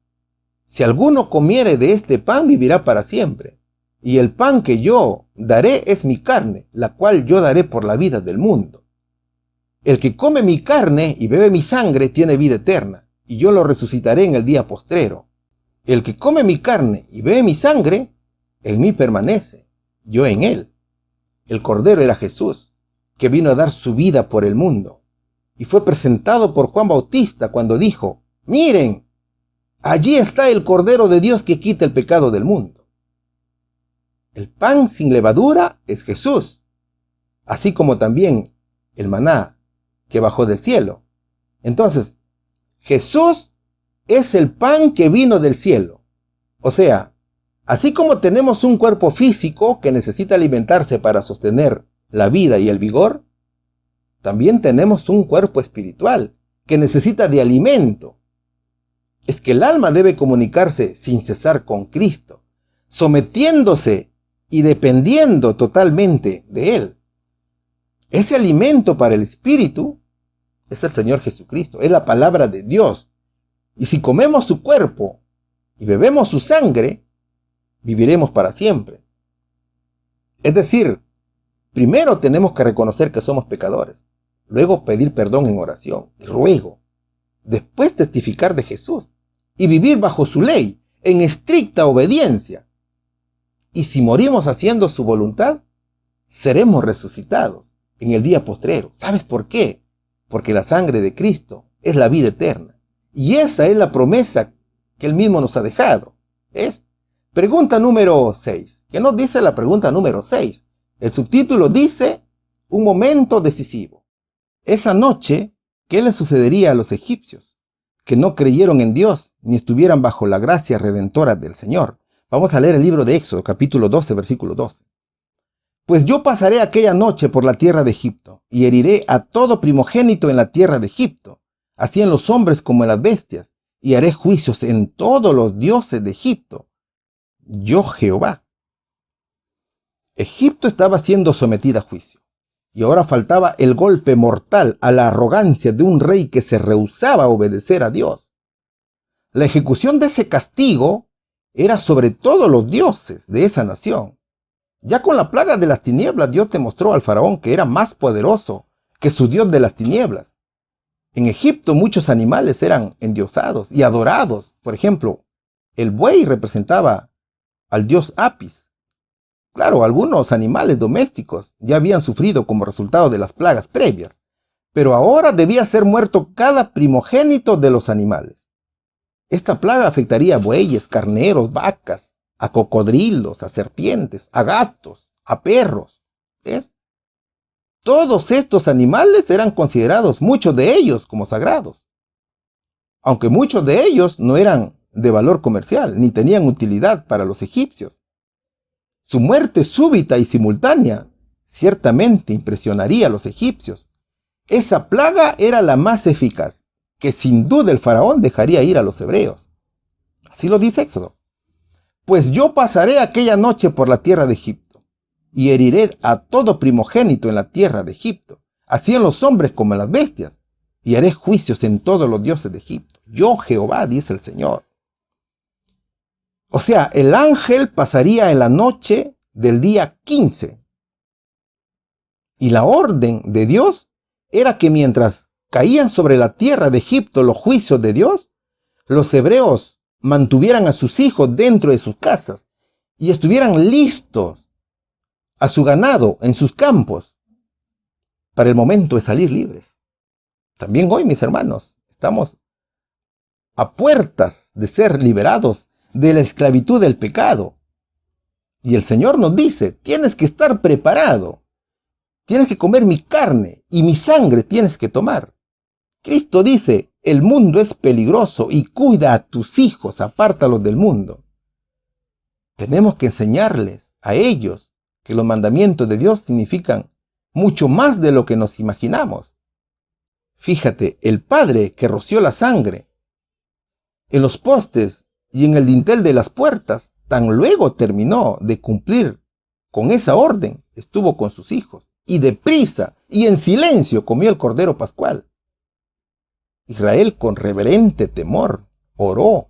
Si alguno comiere de este pan, vivirá para siempre. Y el pan que yo daré es mi carne, la cual yo daré por la vida del mundo. El que come mi carne y bebe mi sangre tiene vida eterna, y yo lo resucitaré en el día postrero. El que come mi carne y bebe mi sangre, en mí permanece, yo en él. El Cordero era Jesús, que vino a dar su vida por el mundo, y fue presentado por Juan Bautista cuando dijo, miren, allí está el Cordero de Dios que quita el pecado del mundo. El pan sin levadura es Jesús, así como también el maná que bajó del cielo. Entonces, Jesús es el pan que vino del cielo. O sea, así como tenemos un cuerpo físico que necesita alimentarse para sostener la vida y el vigor, también tenemos un cuerpo espiritual que necesita de alimento. Es que el alma debe comunicarse sin cesar con Cristo, sometiéndose y dependiendo totalmente de Él. Ese alimento para el espíritu es el Señor Jesucristo, es la palabra de Dios. Y si comemos su cuerpo y bebemos su sangre, viviremos para siempre. Es decir, primero tenemos que reconocer que somos pecadores, luego pedir perdón en oración y ruego, después testificar de Jesús y vivir bajo su ley, en estricta obediencia. Y si morimos haciendo su voluntad, seremos resucitados en el día postrero. ¿Sabes por qué? Porque la sangre de Cristo es la vida eterna. Y esa es la promesa que Él mismo nos ha dejado. Es pregunta número 6. ¿Qué nos dice la pregunta número 6? El subtítulo dice, un momento decisivo. Esa noche, ¿qué le sucedería a los egipcios? Que no creyeron en Dios, ni estuvieran bajo la gracia redentora del Señor. Vamos a leer el libro de Éxodo, capítulo 12, versículo 12. Pues yo pasaré aquella noche por la tierra de Egipto, y heriré a todo primogénito en la tierra de Egipto, así en los hombres como en las bestias, y haré juicios en todos los dioses de Egipto. Yo Jehová. Egipto estaba siendo sometida a juicio, y ahora faltaba el golpe mortal a la arrogancia de un rey que se rehusaba a obedecer a Dios. La ejecución de ese castigo era sobre todos los dioses de esa nación. Ya con la plaga de las tinieblas, Dios demostró al faraón que era más poderoso que su Dios de las tinieblas. En Egipto muchos animales eran endiosados y adorados. Por ejemplo, el buey representaba al dios Apis. Claro, algunos animales domésticos ya habían sufrido como resultado de las plagas previas, pero ahora debía ser muerto cada primogénito de los animales. Esta plaga afectaría a bueyes, carneros, vacas, a cocodrilos, a serpientes, a gatos, a perros. ¿Ves? Todos estos animales eran considerados, muchos de ellos, como sagrados. Aunque muchos de ellos no eran de valor comercial, ni tenían utilidad para los egipcios. Su muerte súbita y simultánea ciertamente impresionaría a los egipcios. Esa plaga era la más eficaz, que sin duda el faraón dejaría ir a los hebreos. Así lo dice Éxodo. Pues yo pasaré aquella noche por la tierra de Egipto, y heriré a todo primogénito en la tierra de Egipto, así en los hombres como en las bestias, y haré juicios en todos los dioses de Egipto. Yo, Jehová, dice el Señor. O sea, el ángel pasaría en la noche del día 15. Y la orden de Dios era que mientras caían sobre la tierra de Egipto los juicios de Dios, los hebreos mantuvieran a sus hijos dentro de sus casas y estuvieran listos a su ganado en sus campos para el momento de salir libres. También hoy, mis hermanos, estamos a puertas de ser liberados de la esclavitud del pecado. Y el Señor nos dice, tienes que estar preparado, tienes que comer mi carne y mi sangre tienes que tomar. Cristo dice, el mundo es peligroso y cuida a tus hijos, apártalos del mundo. Tenemos que enseñarles a ellos que los mandamientos de Dios significan mucho más de lo que nos imaginamos. Fíjate, el Padre que roció la sangre en los postes y en el dintel de las puertas, tan luego terminó de cumplir con esa orden, estuvo con sus hijos, y deprisa y en silencio comió el cordero pascual. Israel con reverente temor oró.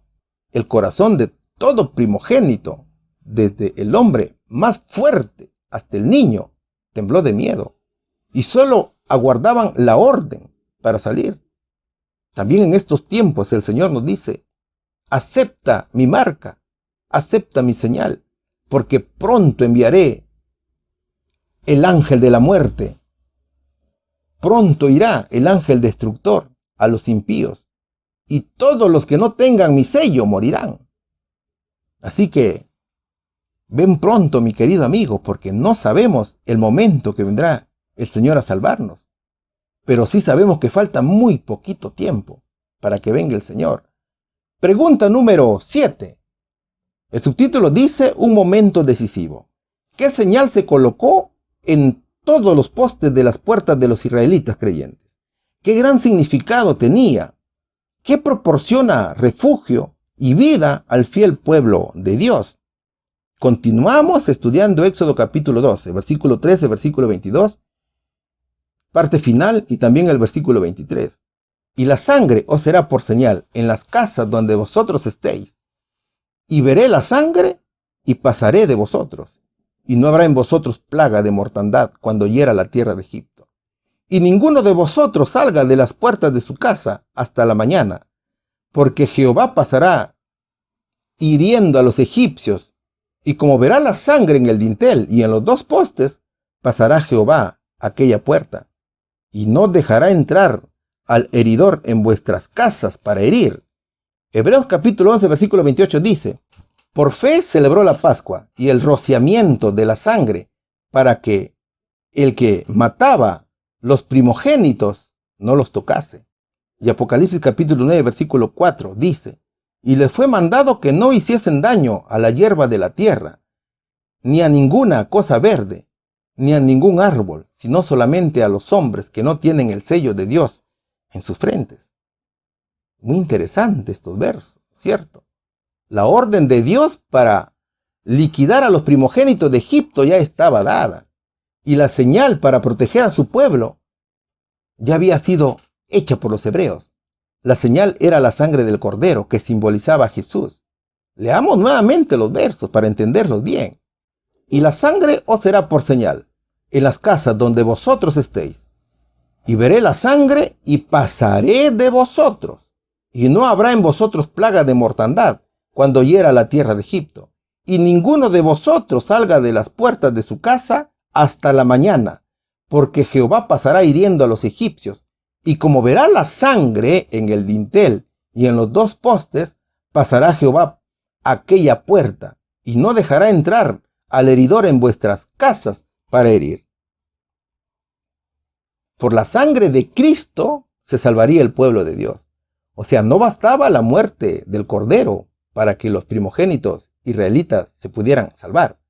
El corazón de todo primogénito, desde el hombre más fuerte hasta el niño, tembló de miedo, y solo aguardaban la orden para salir. También en estos tiempos el Señor nos dice, acepta mi marca, acepta mi señal, porque pronto enviaré el ángel de la muerte. Pronto irá el ángel destructor a los impíos, y todos los que no tengan mi sello morirán. Así que, ven pronto, mi querido amigo, porque no sabemos el momento que vendrá el Señor a salvarnos. Pero sí sabemos que falta muy poquito tiempo para que venga el Señor. Pregunta número 7. El subtítulo dice, un momento decisivo. ¿Qué señal se colocó en todos los postes de las puertas de los israelitas creyentes? ¿Qué gran significado tenía? ¿Qué proporciona refugio y vida al fiel pueblo de Dios? Continuamos estudiando Éxodo capítulo 12, versículo 13, versículo 22, parte final y también el versículo 23. Y la sangre os será por señal en las casas donde vosotros estéis. Y veré la sangre y pasaré de vosotros. Y no habrá en vosotros plaga de mortandad cuando hiera la tierra de Egipto. Y ninguno de vosotros salga de las puertas de su casa hasta la mañana, porque Jehová pasará hiriendo a los egipcios, y como verá la sangre en el dintel y en los dos postes, pasará Jehová aquella puerta, y no dejará entrar al heridor en vuestras casas para herir. Hebreos capítulo 11, versículo 28 dice, por fe celebró la Pascua y el rociamiento de la sangre, para que el que mataba los primogénitos no los tocase. Y Apocalipsis capítulo 9, versículo 4 dice, y le fue mandado que no hiciesen daño a la hierba de la tierra, ni a ninguna cosa verde, ni a ningún árbol, sino solamente a los hombres que no tienen el sello de Dios en sus frentes. Muy interesante estos versos, ¿cierto? La orden de Dios para liquidar a los primogénitos de Egipto ya estaba dada, y la señal para proteger a su pueblo ya había sido hecha por los hebreos. La señal era la sangre del cordero que simbolizaba a Jesús. Leamos nuevamente los versos para entenderlos bien. Y la sangre os será por señal en las casas donde vosotros estéis. Y veré la sangre y pasaré de vosotros. Y no habrá en vosotros plaga de mortandad cuando hiera la tierra de Egipto. Y ninguno de vosotros salga de las puertas de su casa hasta la mañana, porque Jehová pasará hiriendo a los egipcios. Y como verá la sangre en el dintel y en los dos postes, pasará Jehová aquella puerta y no dejará entrar al heridor en vuestras casas para herir. Por la sangre de Cristo se salvaría el pueblo de Dios. O sea, no bastaba la muerte del Cordero para que los primogénitos israelitas se pudieran salvar,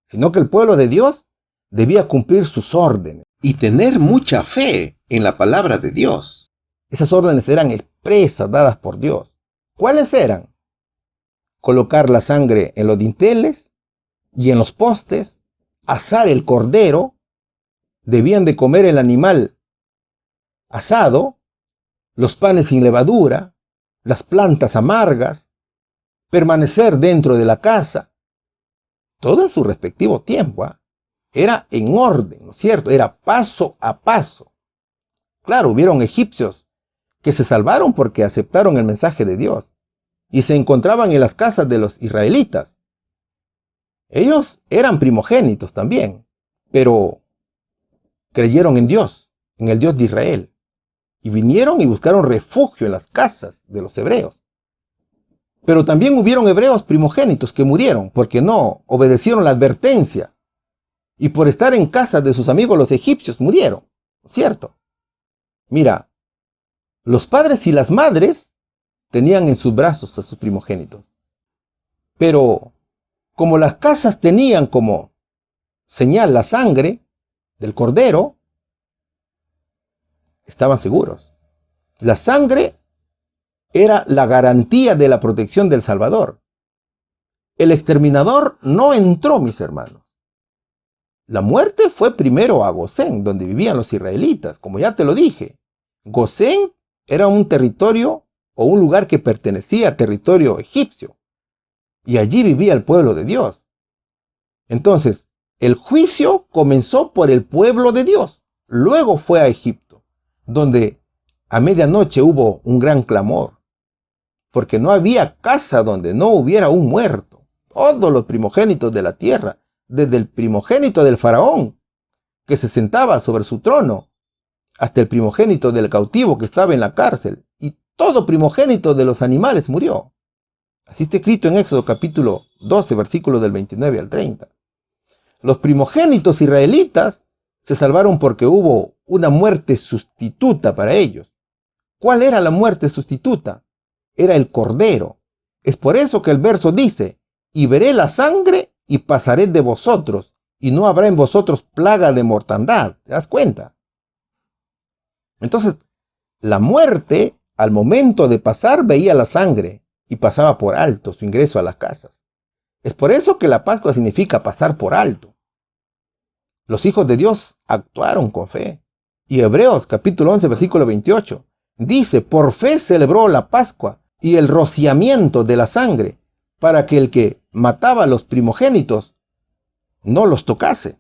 sino que el pueblo de Dios debía cumplir sus órdenes y tener mucha fe en la palabra de Dios. Esas órdenes eran expresas dadas por Dios. ¿Cuáles eran? Colocar la sangre en los dinteles y en los postes, asar el cordero, debían de comer el animal asado, los panes sin levadura, las plantas amargas, permanecer dentro de la casa, todo en su respectivo tiempo. Era en orden, ¿no es cierto? Era paso a paso. Claro, hubieron egipcios que se salvaron porque aceptaron el mensaje de Dios y se encontraban en las casas de los israelitas. Ellos eran primogénitos también, pero creyeron en Dios, en el Dios de Israel, y vinieron y buscaron refugio en las casas de los hebreos. Pero también hubieron hebreos primogénitos que murieron porque no obedecieron la advertencia y por estar en casa de sus amigos los egipcios murieron, ¿cierto? Mira, los padres y las madres tenían en sus brazos a sus primogénitos, pero como las casas tenían como señal la sangre del cordero, estaban seguros. La sangre era la garantía de la protección del Salvador. El exterminador no entró, mis hermanos. La muerte fue primero a Gosén, donde vivían los israelitas, como ya te lo dije. Gosén era un territorio o un lugar que pertenecía a territorio egipcio, y allí vivía el pueblo de Dios. Entonces, el juicio comenzó por el pueblo de Dios, luego fue a Egipto, donde a medianoche hubo un gran clamor, porque no había casa donde no hubiera un muerto. Todos los primogénitos de la tierra, desde el primogénito del faraón, que se sentaba sobre su trono, hasta el primogénito del cautivo que estaba en la cárcel, y todo primogénito de los animales murió. Así está escrito en Éxodo capítulo 12, versículos del 29 al 30. Los primogénitos israelitas se salvaron porque hubo una muerte sustituta para ellos. ¿Cuál era la muerte sustituta? Era el cordero. Es por eso que el verso dice: y veré la sangre y pasaré de vosotros, y no habrá en vosotros plaga de mortandad. ¿Te das cuenta? Entonces, la muerte, al momento de pasar, veía la sangre y pasaba por alto su ingreso a las casas. Es por eso que la Pascua significa pasar por alto. Los hijos de Dios actuaron con fe. Y Hebreos capítulo 11, versículo 28, dice: por fe celebró la Pascua y el rociamiento de la sangre, para que el que mataba a los primogénitos no los tocase.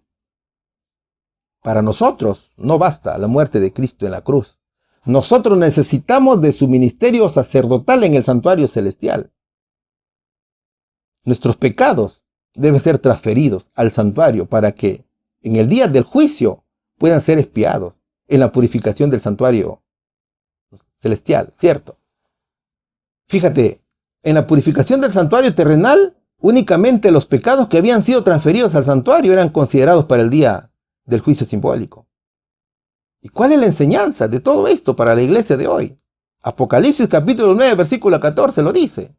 Para nosotros no basta la muerte de Cristo en la cruz. Nosotros necesitamos de su ministerio sacerdotal en el santuario celestial. Nuestros pecados deben ser transferidos al santuario para que en el día del juicio puedan ser expiados en la purificación del santuario celestial, ¿cierto? Fíjate, en la purificación del santuario terrenal, únicamente los pecados que habían sido transferidos al santuario eran considerados para el día del juicio simbólico. ¿Y cuál es la enseñanza de todo esto para la iglesia de hoy? Apocalipsis capítulo 9, versículo 14 lo dice: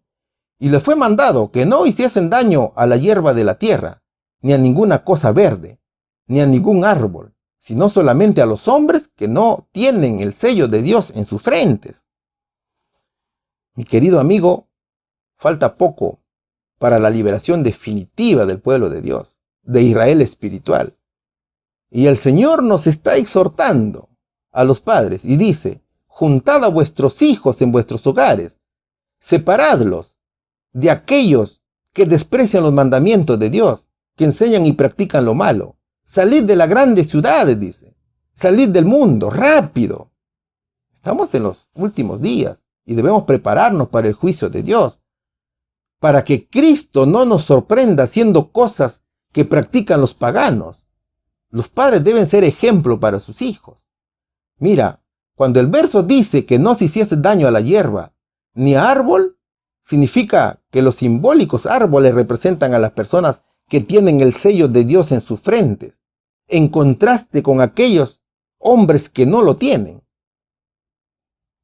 y le fue mandado que no hiciesen daño a la hierba de la tierra, ni a ninguna cosa verde, ni a ningún árbol, sino solamente a los hombres que no tienen el sello de Dios en sus frentes. Mi querido amigo, falta poco para la liberación definitiva del pueblo de Dios, de Israel espiritual. Y el Señor nos está exhortando a los padres y dice: juntad a vuestros hijos en vuestros hogares, separadlos de aquellos que desprecian los mandamientos de Dios, que enseñan y practican lo malo. Salid de las grandes ciudades, dice. Salid del mundo, rápido. Estamos en los últimos días y debemos prepararnos para el juicio de Dios, para que Cristo no nos sorprenda haciendo cosas que practican los paganos. Los padres deben ser ejemplo para sus hijos. Mira, cuando el verso dice que no se hiciese daño a la hierba, ni a árbol, significa que los simbólicos árboles representan a las personas que tienen el sello de Dios en sus frentes, en contraste con aquellos hombres que no lo tienen.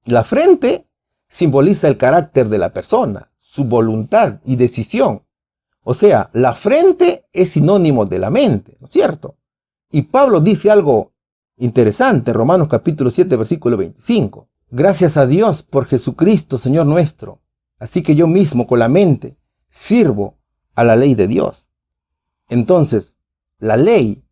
La frente simboliza el carácter de la persona, su voluntad y decisión. O sea, la frente es sinónimo de la mente, ¿no es cierto? Y Pablo dice algo interesante en Romanos capítulo 7, versículo 25. Gracias a Dios por Jesucristo, Señor nuestro. Así que yo mismo con la mente sirvo a la ley de Dios. Entonces, la ley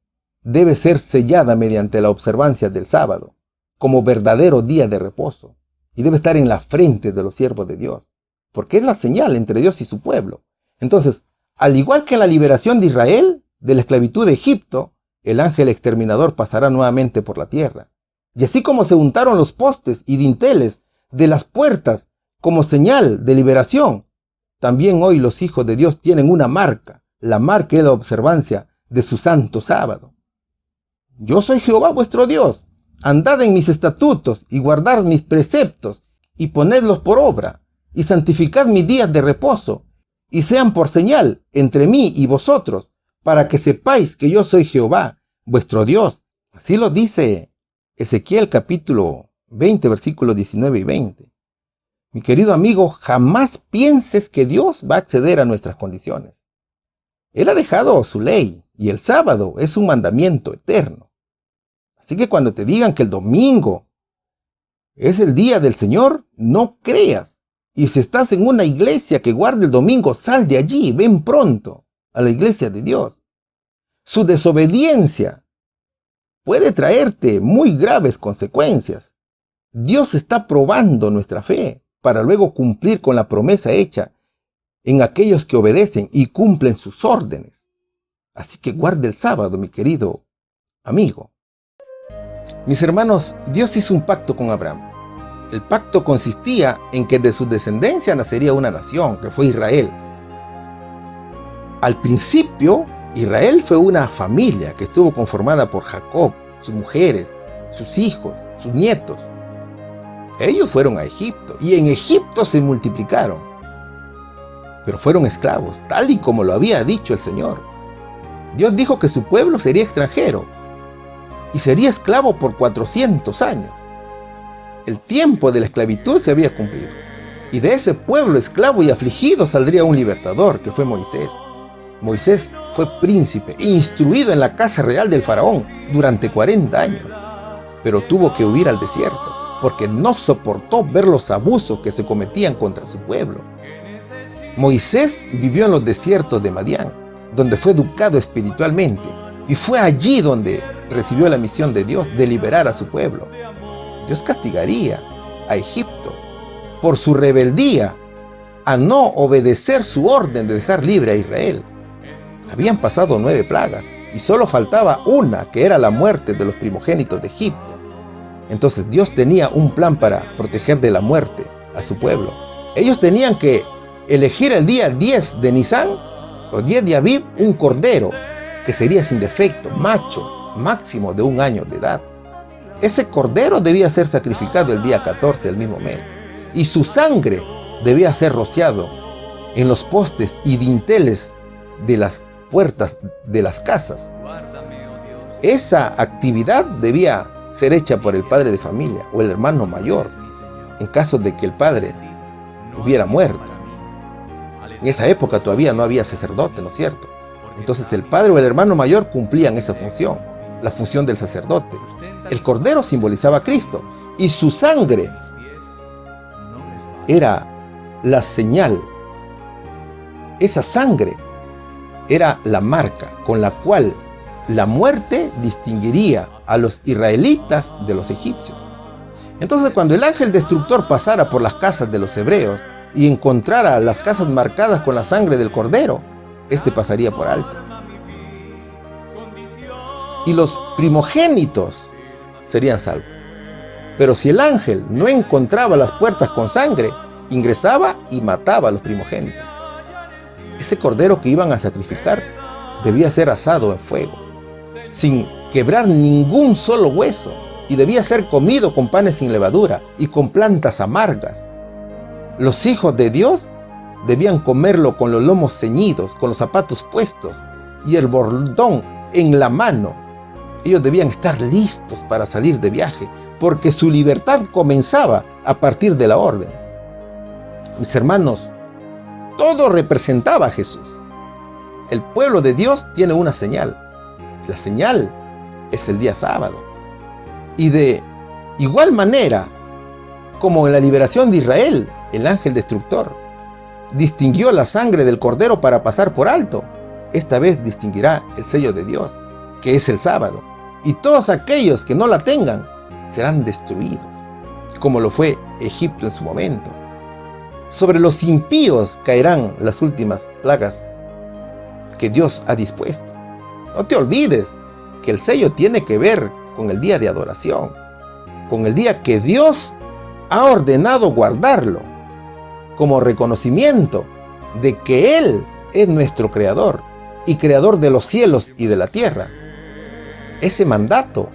debe ser sellada mediante la observancia del sábado, como verdadero día de reposo, y debe estar en la frente de los siervos de Dios, porque es la señal entre Dios y su pueblo. Entonces, al igual que en la liberación de Israel de la esclavitud de Egipto, el ángel exterminador pasará nuevamente por la tierra. Y así como se untaron los postes y dinteles de las puertas como señal de liberación, también hoy los hijos de Dios tienen una marca. La marca es la observancia de su santo sábado. Yo soy Jehová vuestro Dios. Andad en mis estatutos y guardad mis preceptos y ponedlos por obra y santificad mis días de reposo y sean por señal entre mí y vosotros, para que sepáis que yo soy Jehová vuestro Dios. Así lo dice Ezequiel capítulo 20, versículos 19 y 20. Mi querido amigo, jamás pienses que Dios va a acceder a nuestras condiciones. Él ha dejado su ley y el sábado es un mandamiento eterno. Así que cuando te digan que el domingo es el día del Señor, no creas. Y si estás en una iglesia que guarda el domingo, sal de allí, ven pronto a la iglesia de Dios. Su desobediencia puede traerte muy graves consecuencias. Dios está probando nuestra fe para luego cumplir con la promesa hecha en aquellos que obedecen y cumplen sus órdenes. Así que guarda el sábado, mi querido amigo. Mis hermanos, Dios hizo un pacto con Abraham. El pacto consistía en que de su descendencia nacería una nación, que fue Israel. Al principio, Israel fue una familia que estuvo conformada por Jacob, sus mujeres, sus hijos, sus nietos. Ellos fueron a Egipto y en Egipto se multiplicaron. Pero fueron esclavos, tal y como lo había dicho el Señor. Dios dijo que su pueblo sería extranjero y sería esclavo por 400 años. El tiempo de la esclavitud se había cumplido. Y de ese pueblo esclavo y afligido saldría un libertador, que fue Moisés. Moisés fue príncipe, instruido en la casa real del faraón durante 40 años. Pero tuvo que huir al desierto, porque no soportó ver los abusos que se cometían contra su pueblo. Moisés vivió en los desiertos de Madián, donde fue educado espiritualmente, y fue allí donde recibió la misión de Dios de liberar a su pueblo. Dios castigaría a Egipto por su rebeldía a no obedecer su orden de dejar libre a Israel. Habían pasado 9 plagas y solo faltaba una, que era la muerte de los primogénitos de Egipto. Entonces Dios tenía un plan para proteger de la muerte a su pueblo. Ellos tenían que elegir el día 10 de Nisán o 10 de Abib un cordero que sería sin defecto, macho, máximo de 1 año de edad. Ese cordero debía ser sacrificado el día 14 del mismo mes y su sangre debía ser rociado en los postes y dinteles de las puertas de las casas. Esa actividad debía ser hecha por el padre de familia o el hermano mayor en caso de que el padre hubiera muerto. En esa época todavía no había sacerdote, ¿no es cierto? Entonces el padre o el hermano mayor cumplían esa función, la función del sacerdote. El cordero simbolizaba a Cristo y su sangre era la señal. Esa sangre era la marca con la cual la muerte distinguiría a los israelitas de los egipcios. Entonces, cuando el ángel destructor pasara por las casas de los hebreos y encontrara las casas marcadas con la sangre del cordero, este pasaría por alto. Y los primogénitos serían salvos. Pero si el ángel no encontraba las puertas con sangre, ingresaba y mataba a los primogénitos. Ese cordero que iban a sacrificar debía ser asado en fuego, sin quebrar ningún solo hueso, y debía ser comido con panes sin levadura y con plantas amargas. Los hijos de Dios debían comerlo con los lomos ceñidos, con los zapatos puestos y el bordón en la mano. Ellos debían estar listos para salir de viaje, porque su libertad comenzaba a partir de la orden. Mis hermanos, todo representaba a Jesús. El pueblo de Dios tiene una señal. La señal es el día sábado. Y de igual manera, como en la liberación de Israel, el ángel destructor distinguió la sangre del cordero para pasar por alto, esta vez distinguirá el sello de Dios, que es el sábado. Y todos aquellos que no la tengan serán destruidos, como lo fue Egipto en su momento. Sobre los impíos caerán las últimas plagas que Dios ha dispuesto. No te olvides que el sello tiene que ver con el día de adoración, con el día que Dios ha ordenado guardarlo, como reconocimiento de que Él es nuestro creador y creador de los cielos y de la tierra. Ese mandato,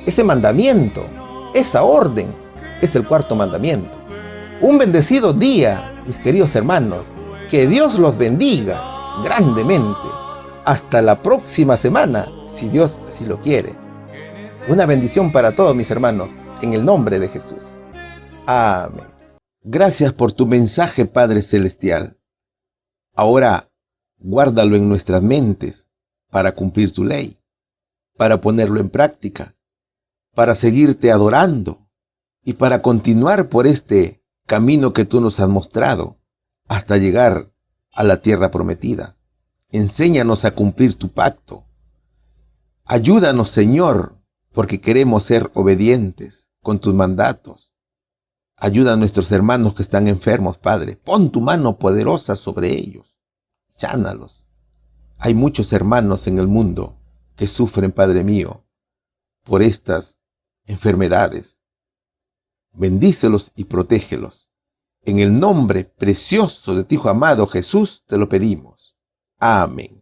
ese mandamiento, esa orden es el cuarto mandamiento. Un bendecido día, mis queridos hermanos. Que Dios los bendiga grandemente. Hasta la próxima semana, si Dios así lo quiere. Una bendición para todos mis hermanos, en el nombre de Jesús. Amén. Gracias por tu mensaje, Padre Celestial. Ahora, guárdalo en nuestras mentes para cumplir tu ley, para ponerlo en práctica, para seguirte adorando y para continuar por este camino que tú nos has mostrado hasta llegar a la tierra prometida. Enséñanos a cumplir tu pacto. Ayúdanos, Señor, porque queremos ser obedientes con tus mandatos. Ayuda a nuestros hermanos que están enfermos, Padre. Pon tu mano poderosa sobre ellos. Sánalos. Hay muchos hermanos en el mundo que sufren, Padre mío, por estas enfermedades. Bendícelos y protégelos. En el nombre precioso de tu Hijo amado Jesús te lo pedimos. Amén.